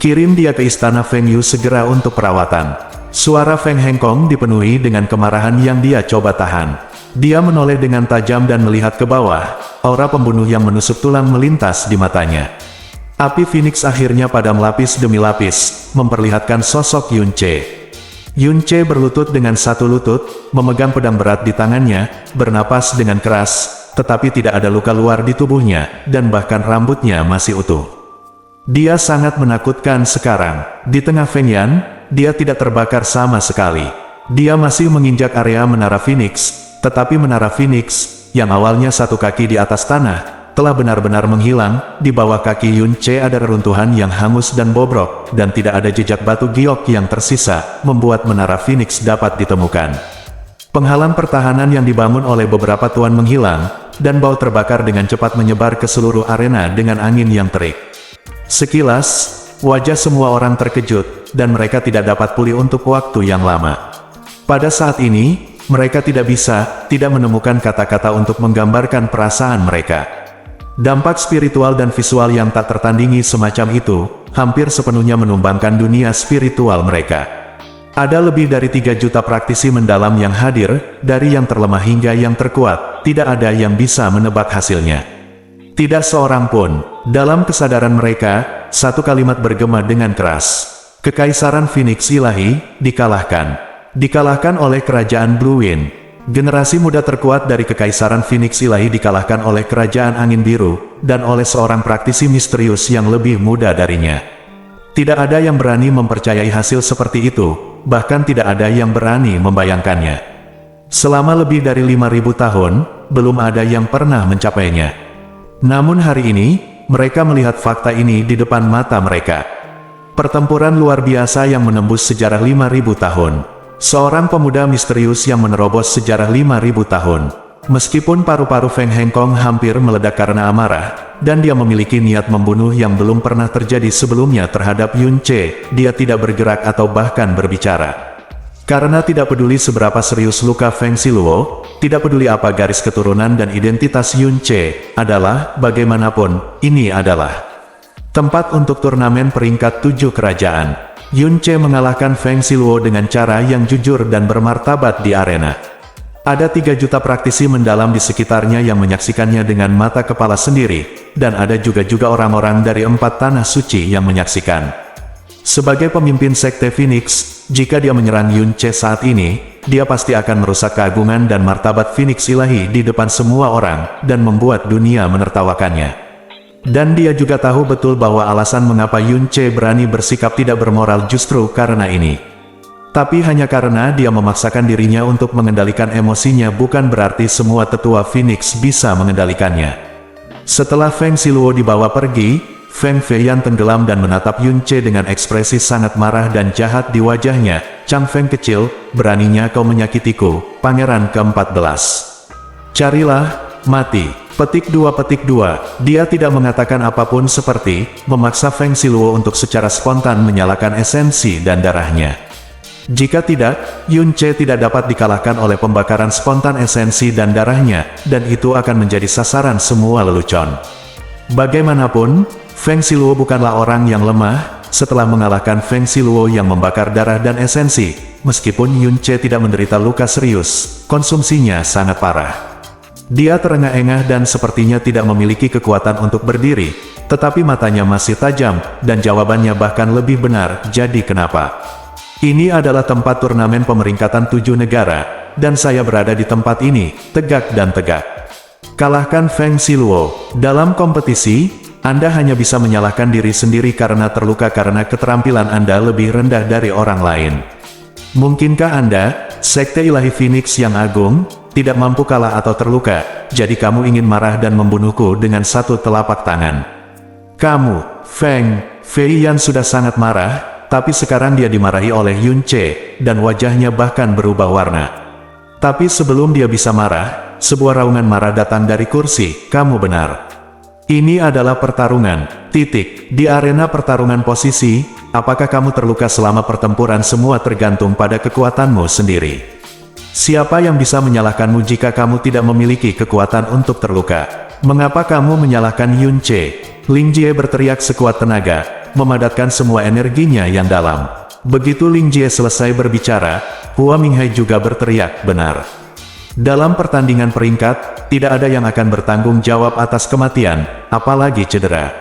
Kirim dia ke istana Feng Yu segera untuk perawatan. Suara Feng Hengkong dipenuhi dengan kemarahan yang dia coba tahan. Dia menoleh dengan tajam dan melihat ke bawah, aura pembunuh yang menusuk tulang melintas di matanya. Api Phoenix akhirnya padam lapis demi lapis, memperlihatkan sosok Yun Ce. Yun Ce berlutut dengan satu lutut, memegang pedang berat di tangannya, bernapas dengan keras, tetapi tidak ada luka luar di tubuhnya, dan bahkan rambutnya masih utuh. Dia sangat menakutkan sekarang. Di tengah Feng Yan, dia tidak terbakar sama sekali. Dia masih menginjak area Menara Phoenix, tetapi Menara Phoenix, yang awalnya satu kaki di atas tanah, telah benar-benar menghilang. Di bawah kaki Yun Ce ada reruntuhan yang hangus dan bobrok, dan tidak ada jejak batu giok yang tersisa, membuat Menara Phoenix dapat ditemukan. Penghalang pertahanan yang dibangun oleh beberapa tuan menghilang, dan bau terbakar dengan cepat menyebar ke seluruh arena dengan angin yang terik. Sekilas, wajah semua orang terkejut, dan mereka tidak dapat pulih untuk waktu yang lama. Pada saat ini, mereka tidak menemukan kata-kata untuk menggambarkan perasaan mereka. Dampak spiritual dan visual yang tak tertandingi semacam itu, hampir sepenuhnya menumbangkan dunia spiritual mereka. Ada lebih dari 3 juta praktisi mendalam yang hadir, dari yang terlemah hingga yang terkuat, tidak ada yang bisa menebak hasilnya. Tidak seorang pun. Dalam kesadaran mereka, satu kalimat bergema dengan keras. Kekaisaran Phoenix Ilahi, dikalahkan. Dikalahkan oleh kerajaan Blue Wind. Generasi muda terkuat dari Kekaisaran Phoenix Ilahi dikalahkan oleh kerajaan Angin Biru, dan oleh seorang praktisi misterius yang lebih muda darinya. Tidak ada yang berani mempercayai hasil seperti itu, bahkan tidak ada yang berani membayangkannya. Selama lebih dari 5.000 tahun, belum ada yang pernah mencapainya. Namun hari ini, mereka melihat fakta ini di depan mata mereka. Pertempuran luar biasa yang menembus sejarah 5.000 tahun. Seorang pemuda misterius yang menerobos sejarah 5.000 tahun. Meskipun paru-paru Feng Hengkong hampir meledak karena amarah, dan dia memiliki niat membunuh yang belum pernah terjadi sebelumnya terhadap Yun Ce, dia tidak bergerak atau bahkan berbicara. Karena tidak peduli seberapa serius luka Feng Siluo, tidak peduli apa garis keturunan dan identitas Yun Ce, adalah, bagaimanapun, ini adalah tempat untuk turnamen peringkat 7 kerajaan. Yun Ce mengalahkan Feng Siluo dengan cara yang jujur dan bermartabat di arena. Ada 3 juta praktisi mendalam di sekitarnya yang menyaksikannya dengan mata kepala sendiri, dan ada juga orang-orang dari 4 tanah suci yang menyaksikan. Sebagai pemimpin Sekte Phoenix, jika dia menyerang Yun Ce saat ini, dia pasti akan merusak keagungan dan martabat Phoenix Ilahi di depan semua orang, dan membuat dunia menertawakannya. Dan dia juga tahu betul bahwa alasan mengapa Yun Ce berani bersikap tidak bermoral justru karena ini. Tapi hanya karena dia memaksakan dirinya untuk mengendalikan emosinya bukan berarti semua tetua Phoenix bisa mengendalikannya. Setelah Feng Siluo dibawa pergi, Feng Feiyan tenggelam dan menatap Yun Ce dengan ekspresi sangat marah dan jahat di wajahnya. Chang Feng kecil, beraninya kau menyakitiku, pangeran ke-14. Carilah, mati. Petik 2. Dia tidak mengatakan apapun seperti, memaksa Feng Siluo untuk secara spontan menyalakan esensi dan darahnya. Jika tidak, Yun Ce tidak dapat dikalahkan oleh pembakaran spontan esensi dan darahnya, dan itu akan menjadi sasaran semua lelucon. Bagaimanapun, Feng Siluo bukanlah orang yang lemah. Setelah mengalahkan Feng Siluo yang membakar darah dan esensi, meskipun Yun Ce tidak menderita luka serius, konsumsinya sangat parah. Dia terengah-engah dan sepertinya tidak memiliki kekuatan untuk berdiri, tetapi matanya masih tajam, dan jawabannya bahkan lebih benar, jadi kenapa? Ini adalah tempat turnamen pemeringkatan 7 negara, dan saya berada di tempat ini, tegak dan tegak. Kalahkan Feng Siluo. Dalam kompetisi, Anda hanya bisa menyalahkan diri sendiri karena terluka karena keterampilan Anda lebih rendah dari orang lain. Mungkinkah Anda, Sekte Ilahi Phoenix yang agung, tidak mampu kalah atau terluka, jadi kamu ingin marah dan membunuhku dengan satu telapak tangan? Kamu, Feng Feiyan sudah sangat marah, tapi sekarang dia dimarahi oleh Yun Ce, dan wajahnya bahkan berubah warna. Tapi sebelum dia bisa marah, sebuah raungan marah datang dari kursi. Kamu benar. Ini adalah pertarungan. Di arena pertarungan posisi, apakah kamu terluka selama pertempuran? Semua tergantung pada kekuatanmu sendiri. Siapa yang bisa menyalahkanmu jika kamu tidak memiliki kekuatan untuk terluka? Mengapa kamu menyalahkan Yun Ce? Ling Jie berteriak sekuat tenaga, memadatkan semua energinya yang dalam. Begitu Ling Jie selesai berbicara, Hua Minghai juga berteriak, benar. Dalam pertandingan peringkat, tidak ada yang akan bertanggung jawab atas kematian, apalagi cedera.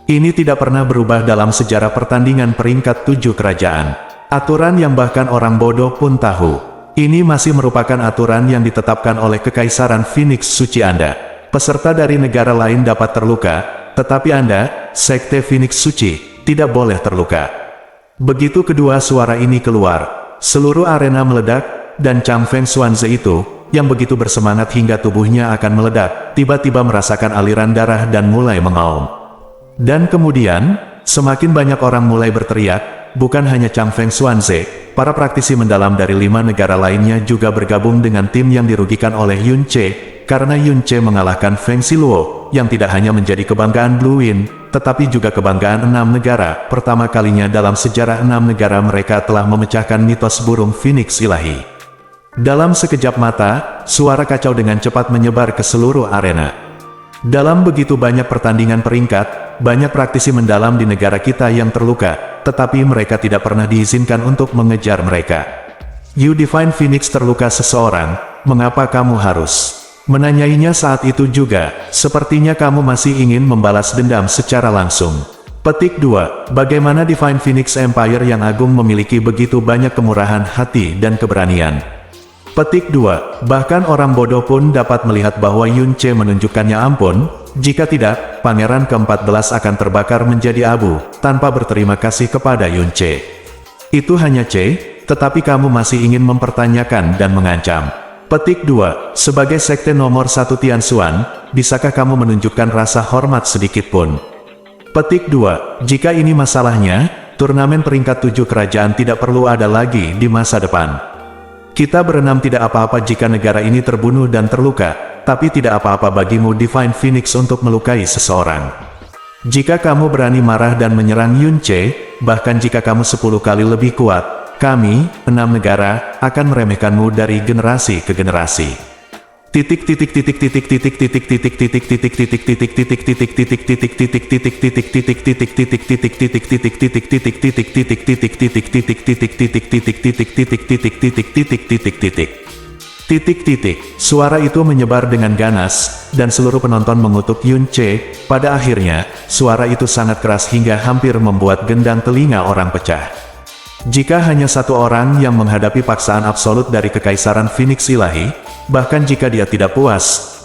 Ini tidak pernah berubah dalam sejarah pertandingan peringkat 7 kerajaan. Aturan yang bahkan orang bodoh pun tahu. Ini masih merupakan aturan yang ditetapkan oleh Kekaisaran Phoenix Suci Anda. Peserta dari negara lain dapat terluka, tetapi Anda, Sekte Phoenix Suci, tidak boleh terluka. Begitu kedua suara ini keluar, seluruh arena meledak, dan Chang Feng Xuanze itu, yang begitu bersemangat hingga tubuhnya akan meledak, tiba-tiba merasakan aliran darah dan mulai mengaum. Dan kemudian, semakin banyak orang mulai berteriak, bukan hanya Chang Feng Xuanze, para praktisi mendalam dari 5 negara lainnya juga bergabung dengan tim yang dirugikan oleh Yun Ce, karena Yun Ce mengalahkan Feng Siluo, yang tidak hanya menjadi kebanggaan Blue Wind, tetapi juga kebanggaan 6 negara. Pertama kalinya dalam sejarah 6 negara mereka telah memecahkan mitos burung Phoenix ilahi. Dalam sekejap mata, suara kacau dengan cepat menyebar ke seluruh arena. Dalam begitu banyak pertandingan peringkat, banyak praktisi mendalam di negara kita yang terluka, tetapi mereka tidak pernah diizinkan untuk mengejar mereka. You Divine Phoenix terluka seseorang, mengapa kamu harus menanyainya saat itu juga? Sepertinya kamu masih ingin membalas dendam secara langsung. Petik 2. Bagaimana Divine Phoenix Empire yang agung memiliki begitu banyak kemurahan hati dan keberanian? Petik 2. Bahkan orang bodoh pun dapat melihat bahwa Yun Ce menunjukkannya ampun, jika tidak, pangeran ke-14 akan terbakar menjadi abu, tanpa berterima kasih kepada Yun Ce. Itu hanya Ce, tetapi kamu masih ingin mempertanyakan dan mengancam. Petik 2. Sebagai sekte nomor 1 Tianxuan, bisakah kamu menunjukkan rasa hormat sedikit pun? Petik 2. Jika ini masalahnya, turnamen peringkat 7 kerajaan tidak perlu ada lagi di masa depan. Kita berenam tidak apa-apa jika negara ini terbunuh dan terluka, tapi tidak apa-apa bagimu Divine Phoenix untuk melukai seseorang. Jika kamu berani marah dan menyerang Yun Ce, bahkan jika kamu 10 kali lebih kuat, kami, 6 negara, akan meremehkanmu dari generasi ke generasi. Suara itu menyebar dengan ganas, dan seluruh penonton mengutuk Yun Ce. Pada akhirnya, suara itu sangat keras hingga hampir membuat gendang telinga orang pecah. Jika hanya satu orang yang menghadapi paksaan absolut dari Kekaisaran Phoenix Ilahi, bahkan jika dia tidak puas,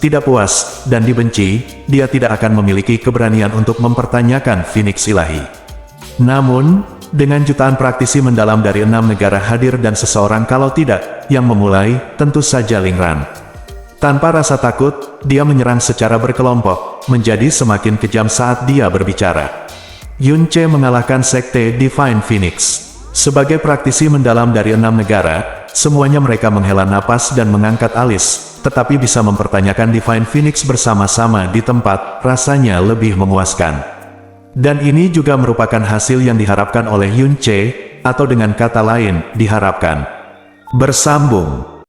dan dibenci, dia tidak akan memiliki keberanian untuk mempertanyakan Phoenix Ilahi. Namun, Dengan jutaan praktisi mendalam dari 6 negara hadir dan seseorang kalau tidak, yang memulai, tentu saja Ling Ran. Tanpa rasa takut, dia menyerang secara berkelompok, menjadi semakin kejam saat dia berbicara. Yun Ce mengalahkan Sekte Divine Phoenix. Sebagai praktisi mendalam dari 6 negara, semuanya mereka menghela napas dan mengangkat alis, tetapi bisa mempertanyakan Divine Phoenix bersama-sama di tempat, rasanya lebih memuaskan. Dan ini juga merupakan hasil yang diharapkan oleh Yun Ce, atau dengan kata lain, diharapkan. Bersambung.